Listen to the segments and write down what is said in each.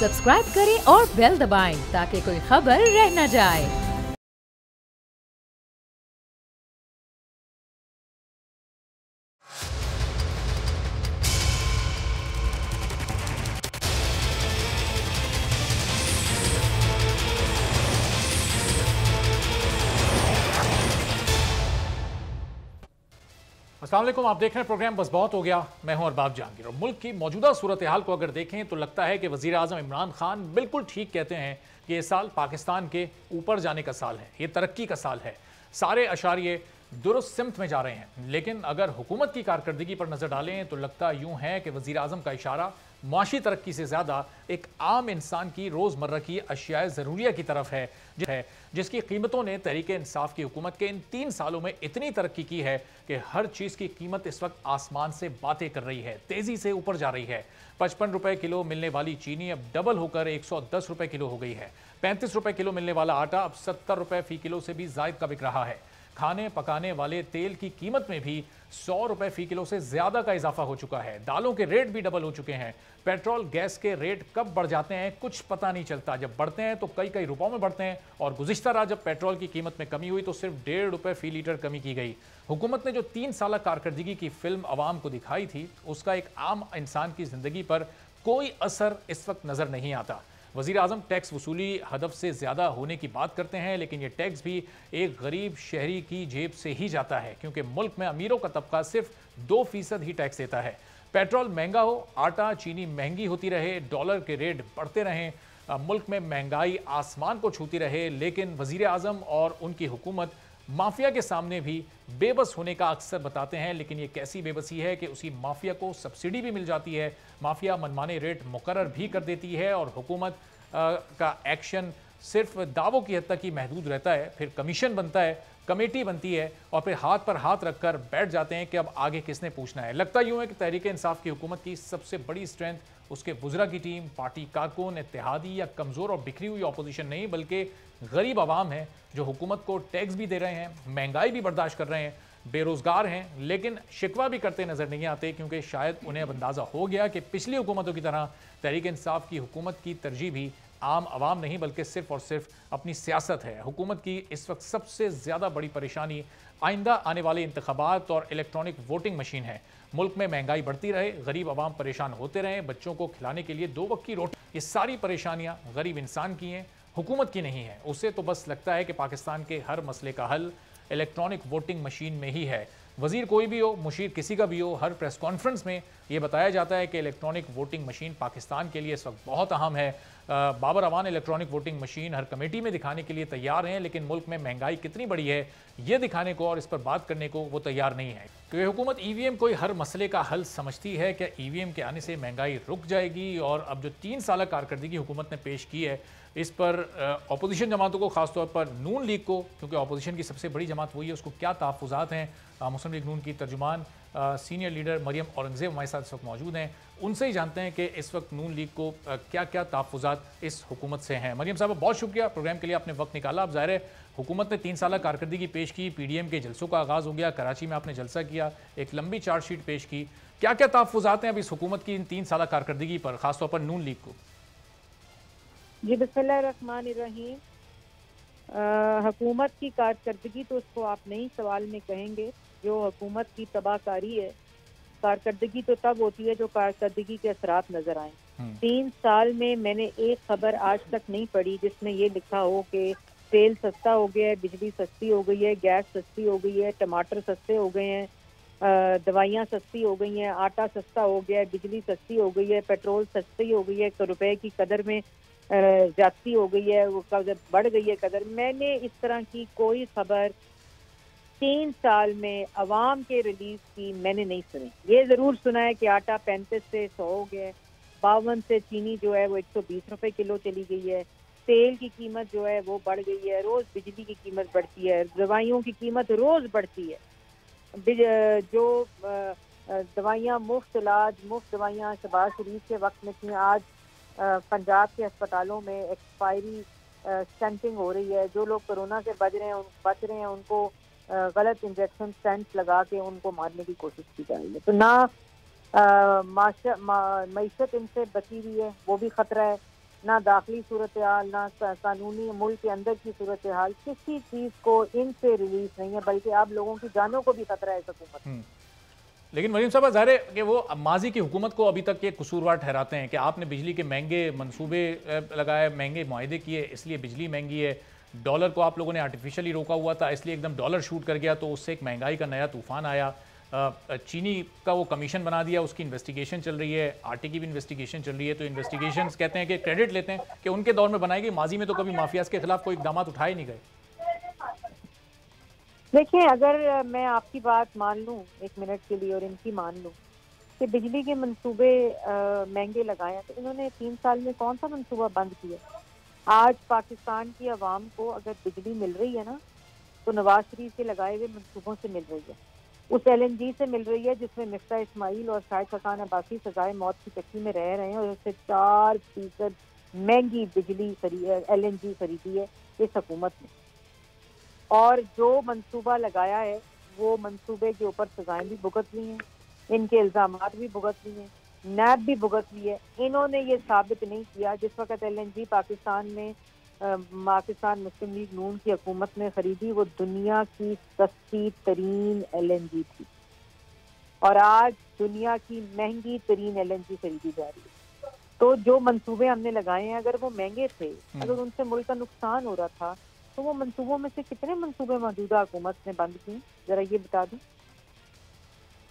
Subscribe करें और bell दबाएं ताकि कोई खबर रह न जाए। अस्सलाम वालेकुम, आप देख रहे हैं प्रोग्राम बस बहुत हो गया। मैं हूं अरबाब जहांगीर और मुल्क की मौजूदा सूरत हाल को अगर देखें तो लगता है कि वजीर आजम इमरान खान बिल्कुल ठीक कहते हैं कि ये साल पाकिस्तान के ऊपर जाने का साल है, ये तरक्की का साल है। सारे अशारिये दुरुस्त सिमत में जा रहे हैं। लेकिन अगर हुकूमत की कारकर्दगी पर नजर डालें तो लगता यूं है कि वजीर आजम का इशारा माशी तरक्की से ज्यादा एक आम इंसान की रोजमर्रा की अशियाए जरूरिया की तरफ है, जिसकी कीमतों ने तहरीक इंसाफ की हुकूमत के इन 3 सालों में इतनी तरक्की की है कि हर चीज की कीमत इस वक्त आसमान से बातें कर रही है, तेजी से ऊपर जा रही है। 55 रुपए किलो मिलने वाली चीनी अब डबल होकर 110 रुपए किलो हो गई है। 35 रुपए किलो मिलने वाला आटा अब 70 रुपए फी किलो से भी जायद का बिक रहा है। खाने पकाने वाले तेल की कीमत में भी 100 रुपए फी किलो से ज्यादा का इजाफा हो चुका है। दालों के रेट भी डबल हो चुके हैं। पेट्रोल गैस के रेट कब बढ़ जाते हैं कुछ पता नहीं चलता। जब बढ़ते हैं तो कई कई रुपयों में बढ़ते हैं और गुज़िश्ता रात जब पेट्रोल की कीमत में कमी हुई तो सिर्फ 1.5 रुपए फी लीटर कमी की गई। हुकूमत ने जो 3 साल कारकर्दगी की फिल्म आवाम को दिखाई थी उसका एक आम इंसान की जिंदगी पर कोई असर इस वक्त नजर नहीं आता। वजीर आजम टैक्स वसूली हदफ से ज़्यादा होने की बात करते हैं, लेकिन ये टैक्स भी एक गरीब शहरी की जेब से ही जाता है क्योंकि मुल्क में अमीरों का तबका सिर्फ 2% ही टैक्स देता है। पेट्रोल महंगा हो, आटा चीनी महंगी होती रहे, डॉलर के रेट बढ़ते रहें, मुल्क में महंगाई आसमान को छूती रहे, लेकिन वजीर आजम और उनकी हुकूमत माफिया के सामने भी बेबस होने का अक्सर बताते हैं। लेकिन ये कैसी बेबसी है कि उसी माफिया को सब्सिडी भी मिल जाती है, माफिया मनमाने रेट मुकर्रर भी कर देती है और हुकूमत का एक्शन सिर्फ दावों की हद तक ही महदूद रहता है। फिर कमीशन बनता है, कमेटी बनती है और फिर हाथ पर हाथ रखकर बैठ जाते हैं कि अब आगे किसने पूछना है। लगता यूं है कि तहरीक इंसाफ की हुकूमत की सबसे बड़ी स्ट्रेंथ उसके बुजुर्ग की टीम, पार्टी कारकुन, इत्तेहादी या कमज़ोर और बिखरी हुई अपोजिशन नहीं बल्कि गरीब आवाम है जो हुकूमत को टैक्स भी दे रहे हैं, महंगाई भी बर्दाश्त कर रहे हैं, बेरोजगार हैं, लेकिन शिकवा भी करते नजर नहीं आते क्योंकि शायद उन्हें अब अंदाजा हो गया कि पिछली हुकूमतों की तरह तहरीक इंसाफ की हुकूमत की तरजीह भी आम आवाम नहीं बल्कि सिर्फ और सिर्फ अपनी सियासत है। हुकूमत की इस वक्त सबसे ज़्यादा बड़ी परेशानी आइंदा आने वाले इंतखाबात और इलेक्ट्रॉनिक वोटिंग मशीन है। मुल्क में महंगाई बढ़ती रहे, गरीब आवाम परेशान होते रहें, बच्चों को खिलाने के लिए 2 वक्त की रोटी, ये सारी परेशानियां गरीब इंसान की हैं, हुकूमत की नहीं है। उसे तो बस लगता है कि पाकिस्तान के हर मसले का हल इलेक्ट्रॉनिक वोटिंग मशीन में ही है। वजीर कोई भी हो, मुशीर किसी का भी हो, हर प्रेस कॉन्फ्रेंस में ये बताया जाता है कि इलेक्ट्रॉनिक वोटिंग मशीन पाकिस्तान के लिए इस वक्त बहुत अहम है। Babar Awan electronic voting machine हर कमेटी में दिखाने के लिए तैयार हैं, लेकिन मुल्क में महंगाई कितनी बड़ी है ये दिखाने को और इस पर बात करने को वो तैयार नहीं है। क्योंकि हुकूमत ईवीएम कोई हर मसले का हल समझती है। क्या ईवीएम के आने से महंगाई रुक जाएगी? और अब जो 3 साल कारकर्दगी हुकूमत ने पेश की है इस पर अपोजिशन जमातों को, खासतौर पर नून लीग को, क्योंकि अपोजिशन की सबसे बड़ी जमात वही है, उसको क्या तहफ़्फ़ुज़ात हैं? मुस्लिम लीग नून की तर्जुमान सीनियर लीडर मरियम औरंगज़ेब हमारे साथ इस वक्त मौजूद हैं। उनसे ही जानते हैं कि इस वक्त नून लीग को क्या क्या तहफ़्फ़ुज़ात इस हुकूमत से हैं। मरियम साहब बहुत शुक्रिया प्रोग्राम के लिए, आपने वक्त निकाला। अब ज़ाहिर है हुकूमत ने 3 साल कारकर्दगी पेश की, PDM के जलसों का आगाज़ हो गया, कराची में आपने जलसा किया, एक लंबी चार्जशीट पेश की। क्या क्या तहफ़्फ़ुज़ात हैं अब इस हुकूमत की इन 3 साल कारकर्दगी पर, खासतौर पर नून लीग को? जी बिस्मिल्लाहिर्रहमानिर्रहीम। हुकूमत की कारकर्दगी तो उसको आप नई सवाल में कहेंगे। जो हुकूमत की तबाहकारी है, कारकर्दगी तो तब होती है जो कारकर्दगी के असरात नजर आए। 3 साल में मैंने एक खबर आज तक नहीं पढ़ी जिसमें ये लिखा हो कि तेल सस्ता हो गया है, बिजली सस्ती हो गई है, गैस सस्ती हो गई है, टमाटर सस्ते हो गए हैं, दवाइयाँ सस्ती हो गई हैं, आटा सस्ता हो गया है, बिजली सस्ती हो गई है, पेट्रोल सस्ती हो गई है, रुपए की कदर में ज्यादती हो गई है, वो बढ़ गई है कदर। मैंने इस तरह की कोई खबर 3 साल में अवाम के रिलीफ की मैंने नहीं सुनी। ये जरूर सुना है कि आटा 35 से 100 हो गया है, 52 से चीनी जो है वो 120 रुपए किलो चली गई है, तेल की कीमत जो है वो बढ़ गई है, रोज बिजली की कीमत बढ़ती है, दवाइयों की कीमत रोज बढ़ती है। जो दवाइयाँ मुफ्त इलाज, मुफ्त दवाइयाँ शहबाज शरीफ के वक्त में थी, आज पंजाब के अस्पतालों में एक्सपायरी स्टंटिंग हो रही है। जो लोग कोरोना से बच रहे हैं उनको गलत इंजेक्शन स्टंट लगा के उनको मारने की कोशिश की जा रही है। तो ना मईशत इनसे बची हुई है, वो भी खतरा है, ना दाखिली सूरत हाल, ना कानूनी मुल्क के अंदर की सूरत हाल, किसी चीज़ को इनसे रिलीज नहीं है, बल्कि आप लोगों की जानों को भी खतरा है इस हुकूमत। लेकिन वलीम साहब ज़ाहिर है कि वो माजी की हुकूमत को अभी तक ये कसूरवार ठहराते हैं कि आपने बिजली के महंगे मंसूबे लगाए, महंगे मुआहदे किए, इसलिए बिजली महंगी है। डॉलर को आप लोगों ने आर्टिफिशियली रोका हुआ था, इसलिए एकदम डॉलर शूट कर गया, तो उससे एक महंगाई का नया तूफान आया। चीनी का वो कमीशन बना दिया, उसकी इन्वेस्टिगेशन चल रही है, आटे की भी इन्वेस्टिगेशन चल रही है। तो इन्वेस्टिगेशन कहते हैं कि क्रेडिट लेते हैं कि उनके दौर में बनाई गई, माजी में तो कभी माफियाज के खिलाफ कोई इकदाम उठाए नहीं गए। देखिए, अगर मैं आपकी बात मान लूं एक मिनट के लिए और इनकी मान लूं कि बिजली के मंसूबे महंगे लगाए हैं, तो इन्होंने 3 साल में कौन सा मंसूबा बंद किया? आज पाकिस्तान की आवाम को अगर बिजली मिल रही है ना, तो नवाज शरीफ के लगाए हुए मंसूबों से मिल रही है, उस LNG से मिल रही है जिसमें मिफ्ता इस्माइल और शाहिद हसन अब्बासी सजाए मौत की चक्की में रह रहे हैं, और उससे 4% महंगी बिजली LNG खरीदी है इस हुकूमत ने। और जो मंसूबा लगाया है वो मंसूबे के ऊपर सजाएं भी भुगत ली हैं, इनके इल्जामात भी भुगत लिए हैं, नैब भी भुगत ली है। इन्होंने ये साबित नहीं किया, जिस वक्त LNG पाकिस्तान में पाकिस्तान मुस्लिम लीग नून की हुकूमत ने खरीदी, वो दुनिया की सस्ती तरीन LNG थी, और आज दुनिया की महंगी तरीन LNG खरीदी जा रही है। तो जो मंसूबे हमने लगाए हैं, अगर वो महंगे थे, अगर उनसे मुल्क का नुकसान हो रहा था, तो वो मंसूबों में से कितने मंसूबे मौजूदा हुकूमत ने बंद किए, जरा ये बता दूं।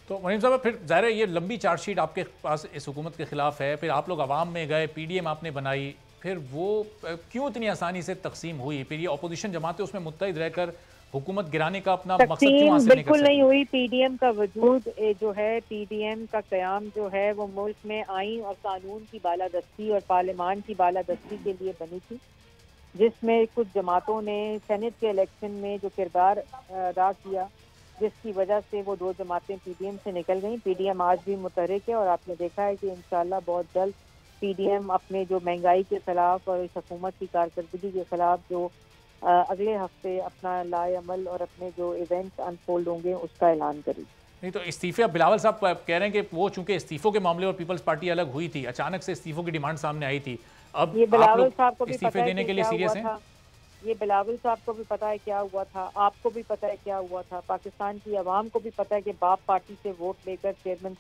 तो वहीम साहब, फिर ज़ाहिर है ये लंबी चार्जशीट आपके पास इस हुकूमत के खिलाफ है, फिर आप लोग अवाम में गए, PDM आपने बनाई, फिर वो क्यों इतनी आसानी से तकसीम हुई? फिर ये अपोजिशन जमातें उसमें मुत्तहिद रहकर हुकूमत गिराने का अपना मकसद क्यों हासिल नहीं कर बिल्कुल नहीं हुई। PDM का वजूद जो है, PDM का क़याम जो है, वो मुल्क में आईन और कानून की बालादस्ती और पार्लियामान की बालादस्ती के लिए बनी थी, जिसमें कुछ जमातों ने सेनेट के इलेक्शन में जो किरदार अदा किया, जिसकी वजह से वो 2 जमातें PDM से निकल गई। PDM आज भी मुतहरिक है, और आपने देखा है कि इंशाल्लाह बहुत जल्द PDM अपने जो महंगाई के खिलाफ और इस हुकूमत की कारकर्दगी के खिलाफ जो अगले हफ्ते अपना लाएअमल और अपने जो इवेंट्स अनफोल्ड होंगे उसका ऐलान करेगी। नहीं तो इस्तीफे, अब बिलावल साहब कह रहे हैं कि वो चूंकि इस्तीफों के मामले और पीपल्स पार्टी अलग हुई थी, अचानक से इस्तीफों की डिमांड सामने आई थी, अब ये बिलावल साहब को भी इस्तीफे देने के लिए सीरियस हैं? ये बिलावल साहब को भी पता है क्या हुआ था, आपको भी पता है क्या हुआ था, पाकिस्तान की आवाम को भी पता है कि बाप पार्टी से वोट लेकर चेयरमैन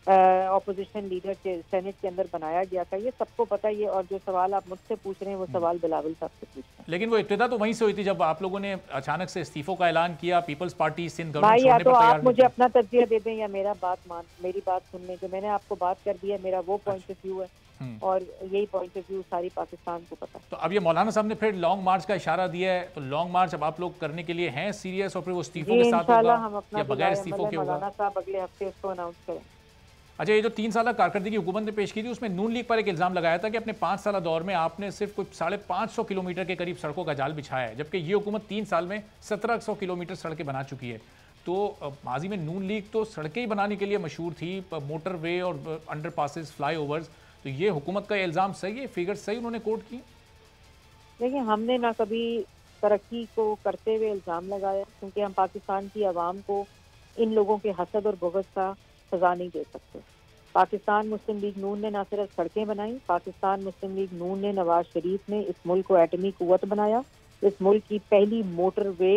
ऑपोजिशन लीडर के सेनेट के अंदर बनाया गया था, ये सबको पता है। और जो सवाल आप मुझसे पूछ रहे हैं वो सवाल बिलावल साहब से पूछ रहे हैं। लेकिन वो इब्तिदा तो वहीं से हुई थी जब आप लोगों ने अचानक से इस्तीफों का ऐलान किया, पीपल्स पार्टी सिंध गवर्नमेंट भाई, या छोड़ने तो पर तैयार आप मुझे अपना तज्जिया दे दें या मेरी बात सुन लें। जो मैंने आपको बात कर दी है, मेरा वो पॉइंट ऑफ व्यू है, और यही पॉइंट ऑफ व्यू सारी पाकिस्तान को पता है। तो अब ये मौलाना साहब ने फिर लॉन्ग मार्च का इशारा दिया है, तो लॉन्ग मार्च अब आप लोग करने के लिए हैं सीरियस, और फिर वो इस्तीफों के साथ होगा या बगैर इस्तीफों के होगा? मौलाना साहब अगले हफ्ते उसको अनाउंस करें। अच्छा, ये जो 3 साल कारकर्दगी हुकूमत ने पेश की थी, उसमें नून लीग पर एक इल्ज़ाम लगाया था कि अपने 5 साल दौर में आपने सिर्फ कुछ 550 किलोमीटर के करीब सड़कों का जाल बिछाया है, जबकि ये हुकूमत 3 साल में 1700 किलोमीटर सड़कें बना चुकी है। तो माजी में नून लीग तो सड़कें ही बनाने के लिए मशहूर थी, मोटर वे और अंडर पासिस, फ्लाई ओवर्स। तो ये हुकूमत का इल्ज़ाम सही है, फिगर सही उन्होंने कोट की? देखिए, हमने ना कभी तरक्की को करते हुए इल्ज़ाम लगाया, क्योंकि हम पाकिस्तान की आवाम को इन लोगों के हसद और बुग़्ज़ का सज़ा नहीं दे सकते। पाकिस्तान मुस्लिम लीग नून ने ना सिर्फ सड़कें बनाई, पाकिस्तान मुस्लिम लीग नून ने, नवाज शरीफ ने इस मुल्क को एटमी कुव्वत बनाया। इस मुल्क की पहली मोटर वे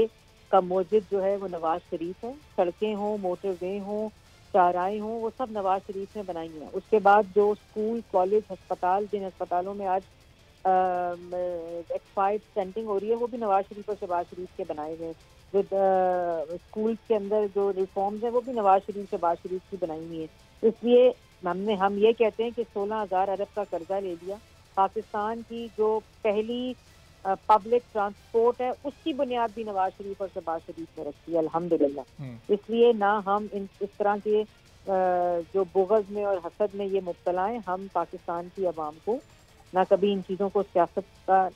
का मोजिद जो है वो नवाज शरीफ है। सड़कें हों, मोटर वे हों, चाराएं हों, वो सब नवाज शरीफ ने बनाई हैं। उसके बाद जो स्कूल, कॉलेज, अस्पताल, जिन अस्पतालों में आज एक्सपायर्ड सेंटिंग हो रही है, वो भी नवाज शरीफ और शहबाज शरीफ के बनाए हुए हैं। जो स्कूल के अंदर जो रिफॉर्म्स हैं वो भी नवाज शरीफ, शहबाज शरीफ की बनाई हुई है। इसलिए हम ये कहते हैं कि 16,000 अरब का कर्जा ले लिया। पाकिस्तान की जो पहली पब्लिक ट्रांसपोर्ट है उसकी बुनियाद भी नवाज शरीफ और शहबाज शरीफ ने रखी है, अल्हम्दुलिल्लाह। इसलिए ना हम इस तरह के जो बुग़्ज़ में और हसद में ये मुब्तला हैं, हम पाकिस्तान की आवाम को ना कभी इन चीज़ों को सियासत का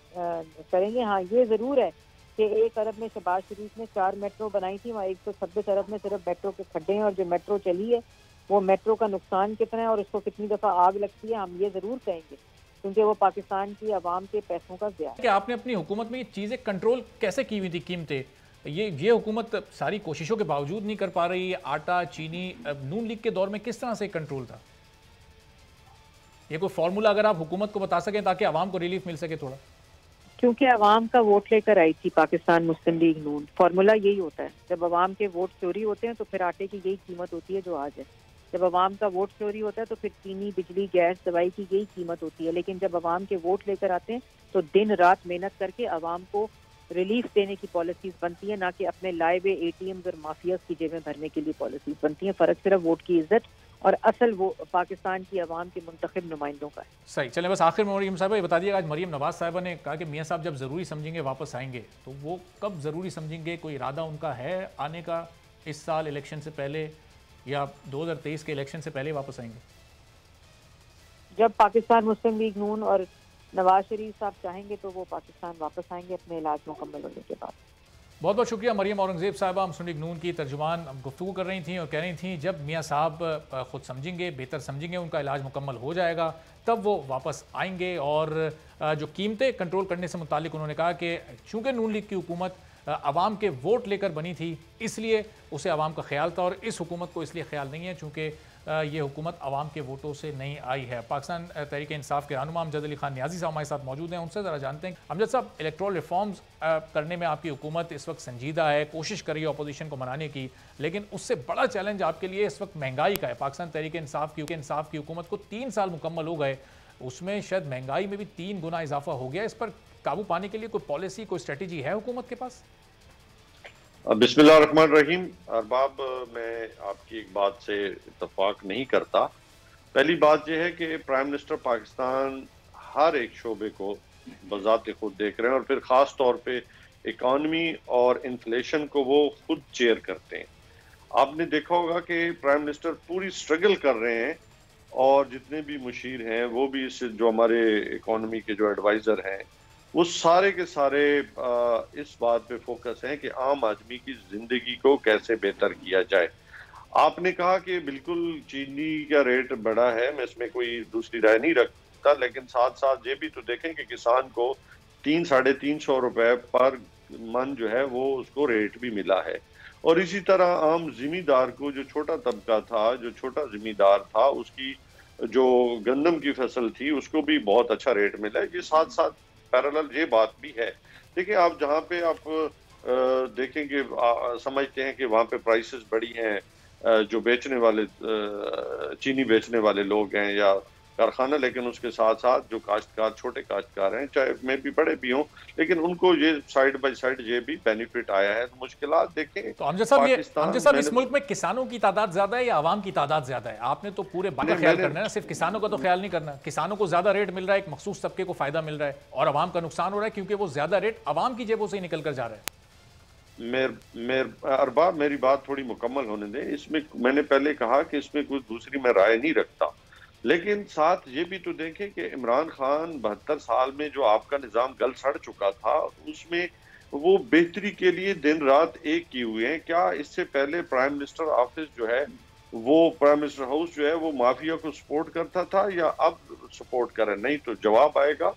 करेंगे। हाँ, ये ज़रूर है कि 1 अरब में शहबाज शरीफ ने 4 मेट्रो बनाई थी, वहाँ 126 अरब में सिर्फ मेट्रो के खड्डे हैं, और जो मेट्रो चली है वो मेट्रो का नुकसान कितना है और उसको कितनी दफ़ा आग लगती है, हम ये ज़रूर कहेंगे, क्योंकि वो पाकिस्तान की आवाम के पैसों का ज़िया है। कि आपने अपनी हुकूमत में ये चीज़ें कंट्रोल कैसे की हुई थी, कीमतें? ये हुकूमत सारी कोशिशों के बावजूद नहीं कर पा रही। आटा, चीनी, नून लीग के दौर में किस तरह से कंट्रोल था? ये कोई फॉर्मूला अगर आप हुकूमत को बता सकें ताकि आवाम को रिलीफ मिल सके थोड़ा। क्योंकि अवाम का वोट लेकर आई थी पाकिस्तान मुस्लिम लीग नून, फॉर्मूला यही होता है। जब अवाम के वोट चोरी होते हैं तो फिर आटे की यही कीमत होती है जो आज है। जब अवाम का वोट चोरी होता है तो फिर चीनी, बिजली, गैस, दवाई की यही कीमत होती है। लेकिन जब अवाम के वोट लेकर आते हैं तो दिन रात मेहनत करके अवाम को रिलीफ देने की पॉलिसीज बनती है, ना कि अपने लाए हुए ATMs और माफियाज की जेबें भरने के लिए पॉलिसीज बनती हैं। फर्क सिर्फ वोट की इज्जत और असल वो पाकिस्तान की आवाम के मुंतखब नुमाइंदों का है। सही, चलें बस आखिर में मरियम साहब ये बता दिएगा, आज मरियम नवाज साहबा ने कहा कि मियाँ साहब जब ज़रूरी समझेंगे वापस आएंगे, तो वो कब ज़रूरी समझेंगे? कोई इरादा उनका है आने का इस साल इलेक्शन से पहले या 2023 के इलेक्शन से पहले वापस आएंगे? जब पाकिस्तान मुस्लिम लीग नून और नवाज शरीफ साहब चाहेंगे तो वो पाकिस्तान वापस आएंगे अपने इलाज मुकम्मल होने के बाद। बहुत बहुत शुक्रिया मरियम औरंगज़ेब साहबा, मुस्लिम लीग नून की तर्जुमान गुफ्तगू कर रही थी और कह रही थी जब मियाँ साहब ख़ुद समझेंगे, बेहतर समझेंगे, उनका इलाज मुकम्मल हो जाएगा तब वो वापस आएंगे। और जो कीमतें कंट्रोल करने से मुतालिक उन्होंने कहा कि चूँकि नून लीग की हुकूमत आवाम के वोट लेकर बनी थी इसलिए उसे आवाम का ख्याल था, और इस हुकूमत को इसलिए ख्याल नहीं है चूँकि ये हुकूमत आवाम के वोटों से नहीं आई है। पाकिस्तान तहरीक इंसाफ के रहनुमा अमजद अली खान नियाज़ी साहब हमारे साथ मौजूद हैं, उनसे ज़रा जानते हैं। अमजद साहब, इलेक्टोरल रिफॉर्म्स करने में आपकी हुकूमत इस वक्त संजीदा है, कोशिश कर रही है अपोजिशन को मनाने की, लेकिन उससे बड़ा चैलेंज आपके लिए इस वक्त महंगाई का है। पाकिस्तान तहरीक इंसाफ की हुकूमत को 3 साल मुकम्मल हो गए, उसमें शायद महंगाई में भी 3 गुना इजाफा हो गया। इस पर काबू पाने के लिए कोई पॉलिसी, कोई स्ट्रेटेजी है हुकूमत के पास? बिस्मिल्लाहिर्रहमानिर्रहीम। अरबाब, मैं आपकी एक बात से इत्तफाक नहीं करता। पहली बात यह है कि प्राइम मिनिस्टर पाकिस्तान हर एक शोबे को बजाते खुद देख रहे हैं और फिर ख़ास तौर पे इकॉनमी और इन्फ्लेशन को वो खुद चेयर करते हैं। आपने देखा होगा कि प्राइम मिनिस्टर पूरी स्ट्रगल कर रहे हैं और जितने भी मुशीर हैं वो भी इस जो हमारे इकॉनमी के जो एडवाइज़र हैं वो सारे के सारे इस बात पे फोकस हैं कि आम आदमी की जिंदगी को कैसे बेहतर किया जाए। आपने कहा कि बिल्कुल चीनी का रेट बढ़ा है, मैं इसमें कोई दूसरी राय नहीं रखता, लेकिन साथ साथ ये भी तो देखें कि किसान को 300-350 रुपए पर मन जो है वो उसको रेट भी मिला है। और इसी तरह आम जिमीदार को, जो छोटा तबका था, जो छोटा जिमीदार था, उसकी जो गंदम की फसल थी उसको भी बहुत अच्छा रेट मिला है। ये साथ साथ पैरेलल ये बात भी है। देखिए, आप जहाँ पे आप देखेंगे समझते हैं कि वहाँ पे प्राइसेस बढ़ी हैं, जो बेचने वाले चीनी बेचने वाले लोग हैं या कारखाना, लेकिन उसके साथ साथ जो काश्तकार, छोटे काश्तकार हैं, चाहे मैं भी बड़े भी हों, लेकिन उनको ये साइड बाय साइड ये भी बेनिफिट आया है। तो मुश्किलात देखें। तो अमजद साहब, इस मुल्क में किसानों की तादाद ज्यादा है या आवाम की तादाद ज्यादा है? आपने तो पूरे बात का ख्याल करना है ना, सिर्फ किसानों का तो ख्याल नहीं करना। किसानों को ज्यादा रेट मिल रहा है, एक मखसूस तबके को फायदा मिल रहा है, और आवाम का नुकसान हो रहा है क्योंकि वो ज्यादा रेट आवाम की जेबों से ही निकल कर जा रहा है। अरबाब, मेरी बात थोड़ी मुकम्मल होने दें। इसमें मैंने पहले कहा कि इसमें कोई दूसरी मैं राय नहीं रखता, लेकिन साथ ये भी तो देखें कि इमरान खान 72 साल में जो आपका निज़ाम गल सड़ चुका था उसमें वो बेहतरी के लिए दिन रात एक किए हुए हैं। क्या इससे पहले प्राइम मिनिस्टर ऑफिस जो है, वो प्राइम मिनिस्टर हाउस जो है, वो माफिया को सपोर्ट करता था या अब सपोर्ट करे? नहीं तो जवाब आएगा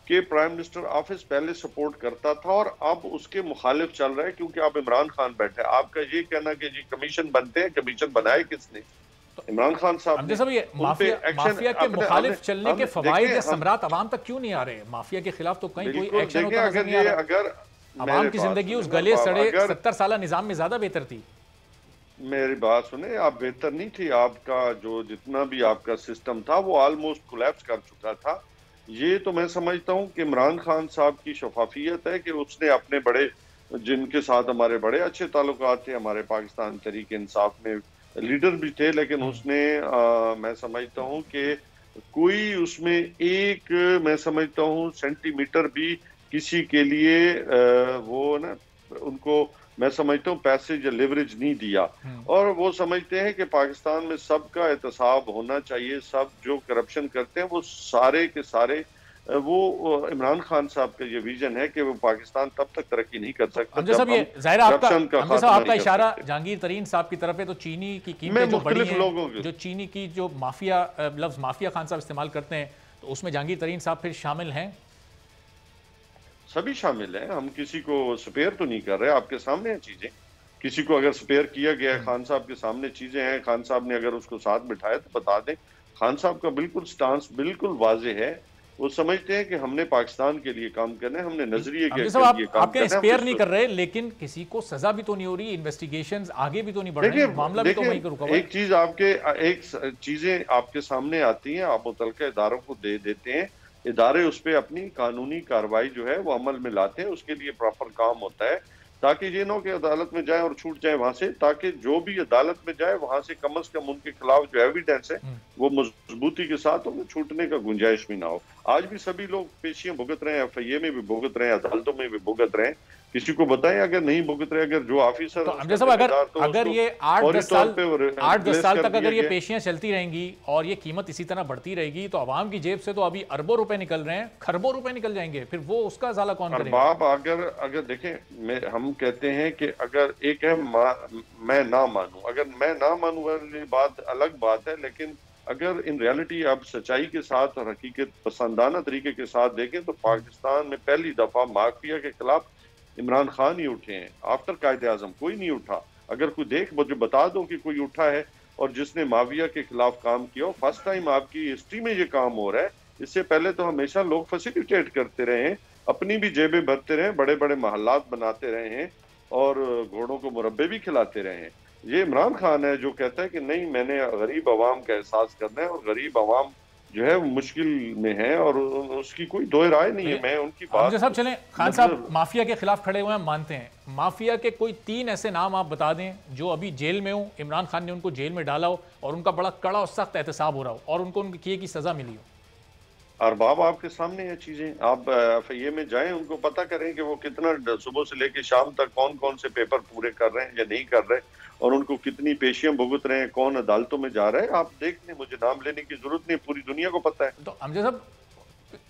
कि प्राइम मिनिस्टर ऑफिस पहले सपोर्ट करता था और अब उसके मुखालिफ चल रहा है, क्योंकि अब इमरान खान बैठे। आपका ये कहना कि जी कमीशन बनते हैं, कमीशन बनाए किसने? इमरान खान साहब। माफिया के मुखालिफ चलने के फवाइद या समरात अवाम तक क्यों नहीं आ रहे? माफिया के खिलाफ तो कहीं कोई एक्शन होता नजर नहीं आ रहा। अगर अवाम की जिंदगी उस गले सड़े 70 साल निजाम में ज्यादा बेहतर थी। मेरी बात सुने, आप बेहतर नहीं थी। आपका जो जितना भी आपका सिस्टम था वो ऑलमोस्ट कोलैप्स कर चुका था। ये तो मैं समझता हूँ कि इमरान खान साहब की शफाफियत है कि उसने अपने बड़े, जिनके साथ हमारे बड़े अच्छे ताल्लुकात थे, हमारे पाकिस्तान तहरीक इंसाफ में लीडर भी थे, लेकिन उसने मैं समझता हूँ कि कोई उसमें एक, मैं समझता हूँ, सेंटीमीटर भी किसी के लिए वो ना उनको, मैं समझता हूँ, पैसे या लिवरेज नहीं दिया। और वो समझते हैं कि पाकिस्तान में सबका एहतसाब होना चाहिए, सब जो करप्शन करते हैं वो सारे के सारे, वो इमरान खान साहब का ये विजन है कि वो पाकिस्तान तब तक तरक्की नहीं कर सकता जब हम करप्शन का खात्मा आपका इशारा जहांगीर तरीन साहब की तरफ है। तो चीनी की कीमतें जो बढ़ी हैं, जो चीनी की जो माफिया, लफ्ज माफिया खान साहब इस्तेमाल करते हैं, तो उसमें जहांगीर तरीन साहब फिर शामिल हैं? सभी शामिल हैं। हम किसी को स्पेयर तो नहीं कर रहे, आपके सामने हैं चीजें। किसी को अगर स्पेयर किया गया है, खान साहब के सामने चीजें हैं, खान साहब ने अगर उसको साथ बिठाया तो बता दें। खान साहब का बिल्कुल स्टांस बिल्कुल वाज़ेह है। वो समझते हैं कि हमने पाकिस्तान के लिए काम करना है, हमने नजरिए के लिए काम आपके करना है। स्पेयर नहीं कर रहे, लेकिन किसी को सजा भी तो नहीं हो रही, इन्वेस्टिगेशंस आगे भी तो नहीं बढ़ रहे, मामला भी तो वहीं का रुका हुआ है। एक चीजें आपके सामने आती हैं, आप मुतल्लिका इदारों को दे देते हैं, इदारे उस पर अपनी कानूनी कार्रवाई जो है वो अमल में लाते हैं, उसके लिए प्रॉपर काम होता है, ताकि ये ना कि अदालत में जाए और छूट जाए वहां से, ताकि जो भी अदालत में जाए वहां से कम से कम उनके खिलाफ जो एविडेंस है वो मजबूती के साथ उन्हें छूटने का गुंजाइश भी ना हो। आज भी सभी लोग पेशियां भुगत रहे हैं, एफआईए में भी भुगत रहे हैं, अदालतों में भी भुगत रहे हैं। किसी को बताएं अगर नहीं भुगत रहे, अगर जो ऑफिसर तो अगर ये 8-10 साल तक अगर ये पेशियां चलती रहेंगी और ये कीमत इसी तरह बढ़ती रहेगी तो आवाम की जेब से तो अभी अरबों रुपए निकल रहे हैं, खरबों रुपए निकल जाएंगे, फिर वो उसका ज़ाला कौन करेगा? बाप अगर देखें, हम कहते हैं कि अगर एक है मैं ना मानूं, अगर मैं ना मानूं वाली बात अलग बात है, लेकिन अगर इन रियलिटी आप सच्चाई के साथ और हकीकत पसंदाना तरीके के साथ देखें तो पाकिस्तान में पहली दफा माफिया के खिलाफ इमरान खान ही उठे हैं। आफ्टर कायदे आजम कोई नहीं उठा। अगर कोई मुझे बता दो कि कोई उठा है और जिसने माफिया के खिलाफ काम किया, फर्स्ट टाइम आपकी हिस्ट्री में ये काम हो रहा है। इससे पहले तो हमेशा लोग फैसिलिटेट करते रहे हैं, अपनी भी जेबें भरते रहे, बड़े बड़े महल्लात बनाते रहे हैं और घोड़ों को मुरब्बे भी खिलाते रहे हैं। ये इमरान खान है जो कहता है कि नहीं, मैंने गरीब आवाम का एहसास करना है और गरीब आवाम जो है वो मुश्किल में है और उसकी कोई दो राय नहीं है। मैं उनकी बात साहब चलें, खान साहब माफिया के खिलाफ खड़े हुए हैं, मानते हैं। माफिया के कोई 3 ऐसे नाम आप बता दें जो अभी जेल में हो, इमरान खान ने उनको जेल में डाला हो और उनका बड़ा कड़ा और सख्त एहतसाब हो रहा हो और उनको उनके किए की सजा मिली हो। अरबाब आपके सामने है चीजें, आप एफआईए में जाएं, उनको पता करें कि वो कितना सुबह से लेकर शाम तक कौन कौन से पेपर पूरे कर रहे हैं या नहीं कर रहे और उनको कितनी पेशियां भुगत रहे हैं, कौन अदालतों में जा रहा है। आप देख लें, मुझे नाम लेने की जरूरत नहीं, पूरी दुनिया को पता है। तो अमजद साहब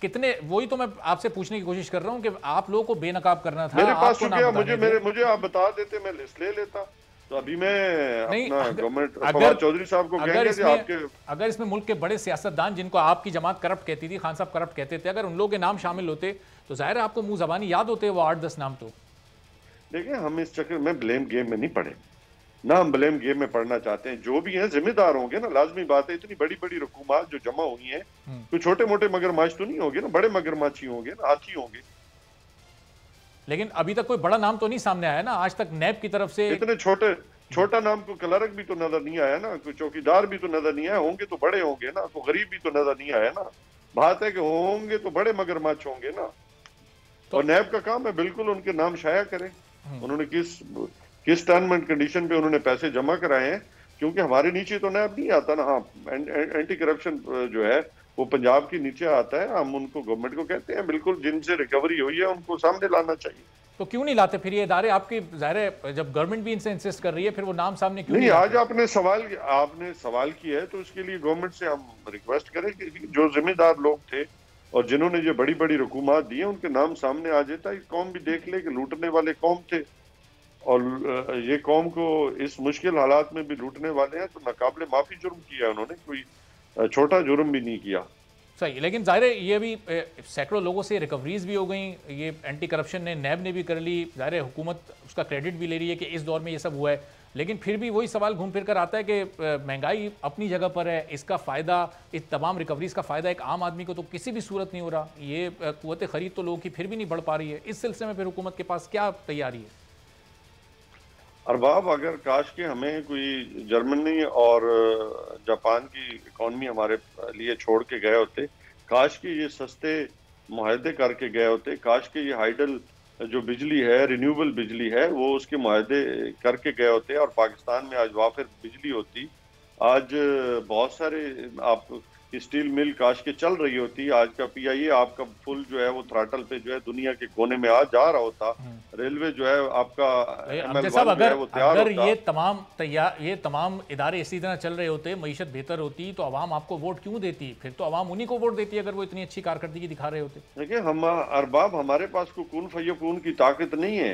कितने, वही तो मैं आपसे पूछने की कोशिश कर रहा हूँ कि आप लोगों को बेनकाब करना था। मेरे पास शुक्रिया, मुझे आप बता देते, मैं लिस्ट ले लेता। तो अभी मैं अपना गवर्नमेंट फवाद चौधरी साहब को कहेंगे कि आपके अगर इसमें मुल्क के बड़े सियासतदान जिनको आपकी जमात करप्ट कहती थी, खान साहब करप्ट कहते थे, अगर उन लोगों के नाम शामिल होते तो जाहिर है आपको मुंह जबानी याद होते वो 8-10 नाम। तो देखिए, हम इस चक्कर में ब्लेम गेम में नहीं पड़े ना, हम ब्लेम गेम में पढ़ना चाहते हैं। जो भी हैं जिम्मेदार होंगे ना, लाजमी बात है। इतनी बड़ी बड़ी हुकूमत जो जमा हुई है, तो छोटे मोटे मगरमच्छ तो नहीं होंगे ना, बड़े मगरमच्छ ही होंगे ना, हाथी होंगे। लेकिन अभी तक कोई बड़ा नाम तो नहीं सामने आया ना आज तक नैब की तरफ से। इतने छोटा नाम को क्लर्क भी तो नजर नहीं आया ना, कोई चौकीदार भी तो नजर नहीं आया। होंगे तो बड़े होंगे ना, तो गरीब भी तो नजर नहीं आया ना। बात है कि होंगे तो बड़े मगरमच्छ होंगे ना। और नैब का काम है बिल्कुल उनके नाम शाया करें, उन्होंने किस टर्म एंड कंडीशन पे उन्होंने पैसे जमा कराए हैं, क्योंकि हमारे नीचे तो नैब नहीं आता ना। हाँ, एंटी करप्शन जो है वो पंजाब के नीचे आता है। हम उनको गवर्नमेंट को कहते हैं बिल्कुल जिनसे रिकवरी हुई है उनको सामने लाना चाहिए। तो क्यों नहीं लाते फिर ये इदारे? आपकी जाहिर है जब गवर्नमेंट भी इनसे इंसिस्ट कर रही है, फिर वो नाम सामने क्यों नहीं? आज आपने सवाल किया है तो उसके लिए गवर्नमेंट से हम रिक्वेस्ट करें कि जो जिम्मेदार लोग थे और जिन्होंने ये बड़ी बड़ी रकूमात दी है उनके नाम सामने आ जाता है। कौम भी देख ले कि लूटने वाले कौम थे और ये कौम को इस मुश्किल हालात में भी लूटने वाले हैं, तो नाकाबिले माफी जुर्म किया है उन्होंने, कोई छोटा जुर्म भी नहीं किया। सही, लेकिन जाहिर है ये भी सैकड़ों लोगों से रिकवरीज भी हो गई, ये एंटी करप्शन ने नैब ने भी कर ली, जाहिर है हुकूमत उसका क्रेडिट भी ले रही है कि इस दौर में ये सब हुआ है। लेकिन फिर भी वही सवाल घूम फिर कर आता है कि महंगाई अपनी जगह पर है, इसका फ़ायदा, इस तमाम रिकवरीज का फ़ायदा एक आम आदमी को तो किसी भी सूरत नहीं हो रहा। ये क़ुव्वत ख़रीद तो लोगों की फिर भी नहीं बढ़ पा रही है। इस सिलसिले में फिर हुकूमत के पास क्या तैयारी है? अरबाब, अगर काश के हमें कोई जर्मनी और जापान की इकॉनमी हमारे लिए छोड़ के गए होते, काश के ये सस्ते मुआहदे करके गए होते, काश के ये हाइडल जो बिजली है, रिन्यूएबल बिजली है, वो उसके मुआहदे करके गए होते और पाकिस्तान में आज वाफिर बिजली होती। आज बहुत सारे आप स्टील मिल काश के चल रही होती। आज का पीआईए आपका फुल जो है वो थ्रॉटल पे जो है दुनिया के कोने में आ जा रहा होता। रेलवे जो है आपका अगर ये तमाम इदारे इसी तरह चल रहे होते, मईशत बेहतर होती, तो आवाम आपको वोट क्यों देती? फिर तो आवाम उन्हीं को वोट देती अगर वो इतनी अच्छी कारकर्दगी दिखा रहे होते। देखिए, हम अरबाब, हमारे पास कोई कून फयकून की ताकत नहीं है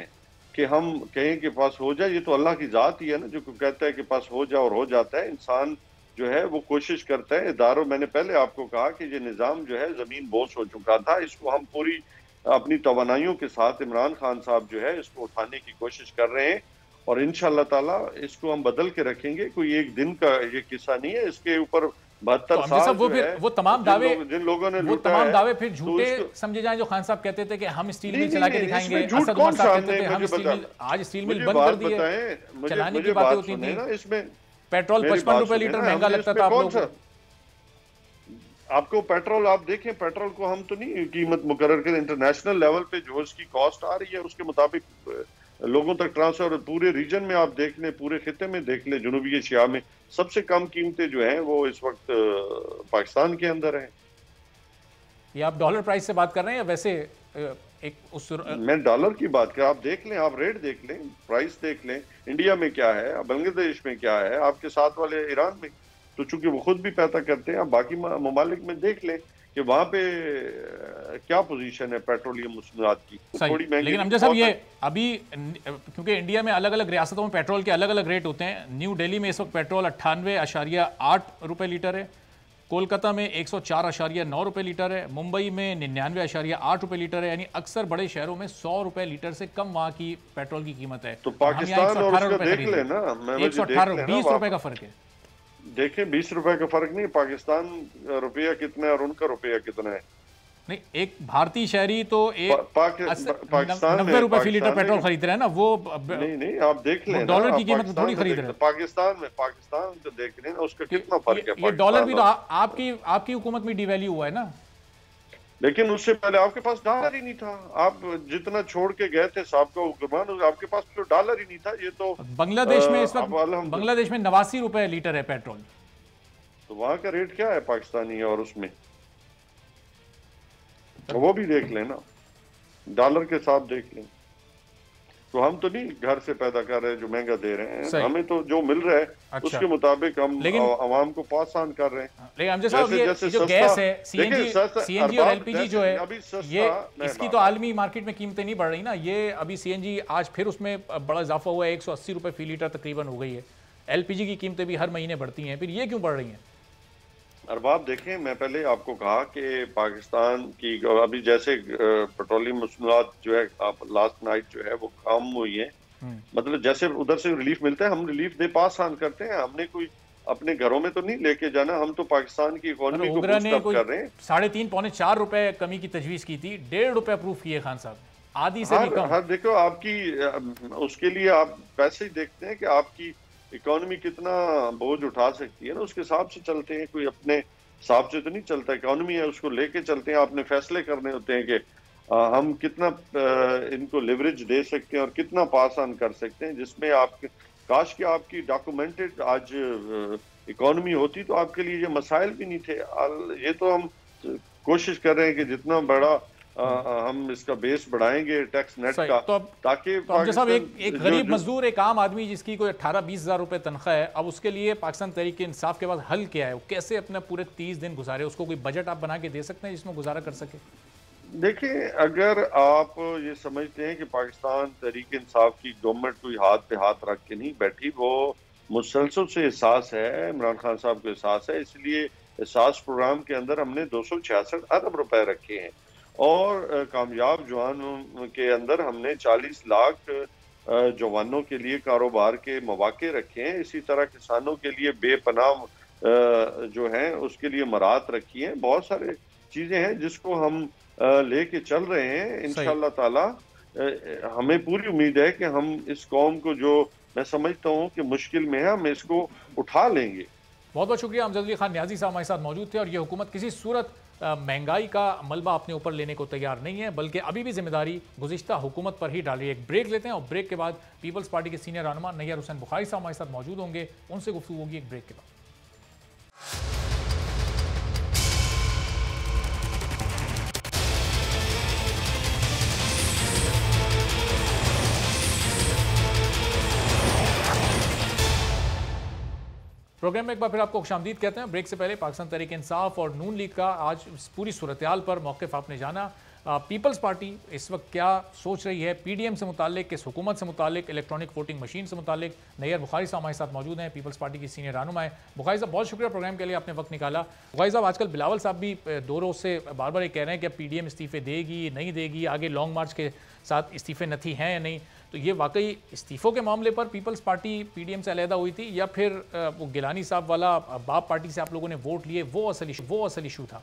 कि हम कहें कि पास हो जाए। ये तो अल्लाह की जात ही है ना, जो कहता है कि पास हो जाए और हो जाता है। इंसान जो है वो कोशिश करता है। इदारों, मैंने पहले आपको कहा कि ये निज़ाम जो है ज़मीन बोस हो चुका था, इसको हम पूरी अपनी तवानाइयों के साथ इमरान खान साहब जो है इसको उठाने की कोशिश कर रहे हैं और इंशाअल्लाह ताला इसको हम बदल के रखेंगे। कोई एक दिन का ये किस्सा नहीं है, इसके ऊपर 72 तो साल साहब वो तमाम दावे जिन लोगों ने वो तमाम दावे फिर तो झूठे समझे जाएं जो खान साहब कहते थे कि हम स्टील मिल चला के दिखाएंगे। असद उमर साहब कहते थे हम स्टील मिल, आज स्टील मिल बंद कर दी है, चलाने की बातें होती थी। इसमें पेट्रोल 55 रुपए लीटर महंगा लगता था आप लोगों को। आपको पेट्रोल आप देखें, पेट्रोल को हम तो नहीं कीमत मुकर्रर के, इंटरनेशनल लेवल पे जो उसकी कॉस्ट आ रही है उसके मुताबिक लोगों तक ट्रांसफर, पूरे रीजन में आप देख लें, पूरे खिते में देख लें, जनूबी एशिया में सबसे कम कीमतें जो हैं वो इस वक्त पाकिस्तान के अंदर हैं। ये आप डॉलर प्राइस से बात कर रहे हैं या वैसे एक उस मैं डॉलर की बात कर, आप देख लें, आप रेट देख लें, प्राइस देख लें, इंडिया में क्या है, बांग्लादेश में क्या है, आपके साथ वाले ईरान में, तो चूंकि वो खुद भी पैदा करते हैं, आप बाकी ममालिक में देख लें कि वहां पे क्या पोजीशन है पेट्रोलियम मसनूआत की। थोड़ी महंगी, लेकिन अमजद साहब ये अभी क्योंकि इंडिया में अलग अलग रियासतों में पेट्रोल के अलग अलग रेट होते हैं। न्यू दिल्ली में इस वक्त पेट्रोल 98.8 रुपए लीटर है, कोलकाता में 104.9 रुपए लीटर है, मुंबई में 99.8 रुपए लीटर है। यानी अक्सर बड़े शहरों में 100 रुपए लीटर से कम वहाँ की पेट्रोल की कीमत है। तो पाकिस्तान और उसका देख लेना, 118 20 रुपए का फर्क है। देखें 20 रुपए का फर्क नहीं, पाकिस्तान रुपया कितना है और उनका रुपया कितना है। नहीं, एक भारतीय शहरी तो पाकिस्तान 90 रुपए फी लीटर पेट्रोल खरीद रहे हैं ना, वो नहीं आप देख लें, डॉलर की कीमत थोड़ी खरीद रहे हैं। पाकिस्तान को देख लें, उसका कितना फर्क है। ये डॉलर भी तो आपकी हुकूमत में डिवैल्यू हुआ है ना, लेकिन उससे पहले आपके पास डॉलर ही नहीं था। आप जितना छोड़ के गए थे साहब का हुक्मरान, आपके पास तो डॉलर ही नहीं था। ये तो बांग्लादेश में इस वक्त बांग्लादेश में 89 रुपए लीटर है पेट्रोल। तो वहां का रेट क्या है पाकिस्तानी और उसमें, वो भी देख लेना, डॉलर के साथ देख लें। तो हम तो नहीं घर से पैदा कर रहे हैं जो महंगा दे रहे हैं, हमें तो जो मिल रहा है अच्छा। उसके मुताबिक हम आवाम को पास ऑन कर रहे हैं। लेकिन अमजद साहब ये जो गैस है, सीएनजी और एलपीजी जो है, ये इसकी तो आलमी मार्केट में कीमतें नहीं बढ़ रही ना। ये अभी सीएनजी आज फिर उसमें बड़ा इजाफा हुआ है, 180 रुपए फी लीटर तकरीबन हो गई है। एलपीजी की कीमतें भी हर महीने बढ़ती हैं, फिर ये क्यों बढ़ रही हैं? अरबाब देखें, मैं पहले आपको कहा कि पाकिस्तान की अभी जैसे पेट्रोलियम मसनूआत जो है, आप लास्ट नाइट जो है वो कम हुई है, मतलब जैसे उधर से रिलीफ मिलता है हम रिलीफ दे पास ऑन करते हैं। हमने कोई अपने घरों में तो नहीं लेके जाना, हम तो पाकिस्तान की इकोनॉमी को बूस्ट अप कर रहे हैं। 3.5 पौने 4 रुपए कमी की तजवीज की थी, 1.5 रुपए अप्रूव किए खान साहब, आधी से भी कम। देखो आपकी उसके लिए आप पैसे ही देखते हैं कि आपकी इकोनॉमी कितना बोझ उठा सकती है ना, उसके हिसाब से चलते हैं। कोई अपने हिसाब से तो नहीं चलता, इकोनॉमी है उसको लेके चलते हैं। आपने फैसले करने होते हैं कि हम कितना इनको लिवरेज दे सकते हैं और कितना पास ऑन कर सकते हैं, जिसमें आप काश कि आपकी डॉक्यूमेंटेड आज इकोनॉमी होती तो आपके लिए ये मसाइल भी नहीं थे। ये तो हम कोशिश कर रहे हैं कि जितना बड़ा हम इसका बेस बढ़ाएंगे टैक्स नेट का, तो ताकि साहब एक गरीब मजदूर, एक आम आदमी जिसकी कोई 18-20 हज़ार रुपए तनख्वाह है, अब उसके लिए पाकिस्तान तहरीक इंसाफ के बाद हल क्या है? वो कैसे अपने पूरे 30 दिन गुजारे? उसको कोई बजट आप बना के दे सकते हैं जिसमें गुजारा कर सके? देखिए, अगर आप ये समझते हैं कि पाकिस्तान तहरीक इंसाफ की गवर्नमेंट कोई हाथ पे हाथ रख के नहीं बैठी, वो मुसलसल से एहसास है, इमरान खान साहब को एहसास है, इसलिए एहसास प्रोग्राम के अंदर हमने 266 अरब रुपए रखे हैं और कामयाब जवानों के अंदर हमने 40 लाख जवानों के लिए कारोबार के मौके रखे हैं। इसी तरह किसानों के लिए बेपनाह जो हैं उसके लिए मराहत रखी हैं। बहुत सारे चीजें हैं जिसको हम लेके चल रहे हैं। इंशाअल्लाह ताला हमें पूरी उम्मीद है कि हम इस कौम को, जो मैं समझता हूँ कि मुश्किल में है, हम इसको उठा लेंगे। बहुत बहुत शुक्रिया। अमजद अली खान न्याजी साहब हमारे साथ मौजूद थे। और ये हुकूमत किसी सूरत महंगाई का मलबा अपने ऊपर लेने को तैयार नहीं है, बल्कि अभी भी जिम्मेदारी गुज़िश्ता हुकूमत पर ही डाल रही है। एक ब्रेक लेते हैं और ब्रेक के बाद पीपल्स पार्टी के सीनियर रहनुमा नैयर हुसैन बुखारी साहब हमारे साथ मौजूद होंगे, उनसे गुफ्तगू होगी एक ब्रेक के बाद। प्रोग्राम में एक बार फिर आपको खुशामदीद कहते हैं। ब्रेक से पहले पाकिस्तान तहरीक इंसाफ और नून लीग का आज पूरी सूरत हाल पर मौक़िफ़ आपने जाना। पीपल्स पार्टी इस वक्त क्या सोच रही है पीडीएम से मुतालिक, इस हुकूमत से मुतालिक, इलेक्ट्रॉनिक वोटिंग मशीन से मुतालिक? नैयर बुखारी साहब हमारे साथ मौजूद हैं, पीपल्स पार्टी की सीनियर रहनुमा है। बुखारी साहब, बहुत शुक्रिया प्रोग्राम के लिए, आपने वक्त निकाला। बुखारी साहब, आजकल बिलावल साहब भी 2 रोज़ से बार बार ये कह रहे हैं कि अब पीडीएम इस्तीफ़े देगी नहीं देगी, आगे लॉन्ग मार्च के साथ इस्तीफ़े नथी हैं या नहीं। तो ये वाकई इस्तीफ़ों के मामले पर पीपल्स पार्टी पीडीएम से अलहदा हुई थी, या फिर वो गिलानी साहब वाला बाप पार्टी से आप लोगों ने वोट लिए वो असल इशू था,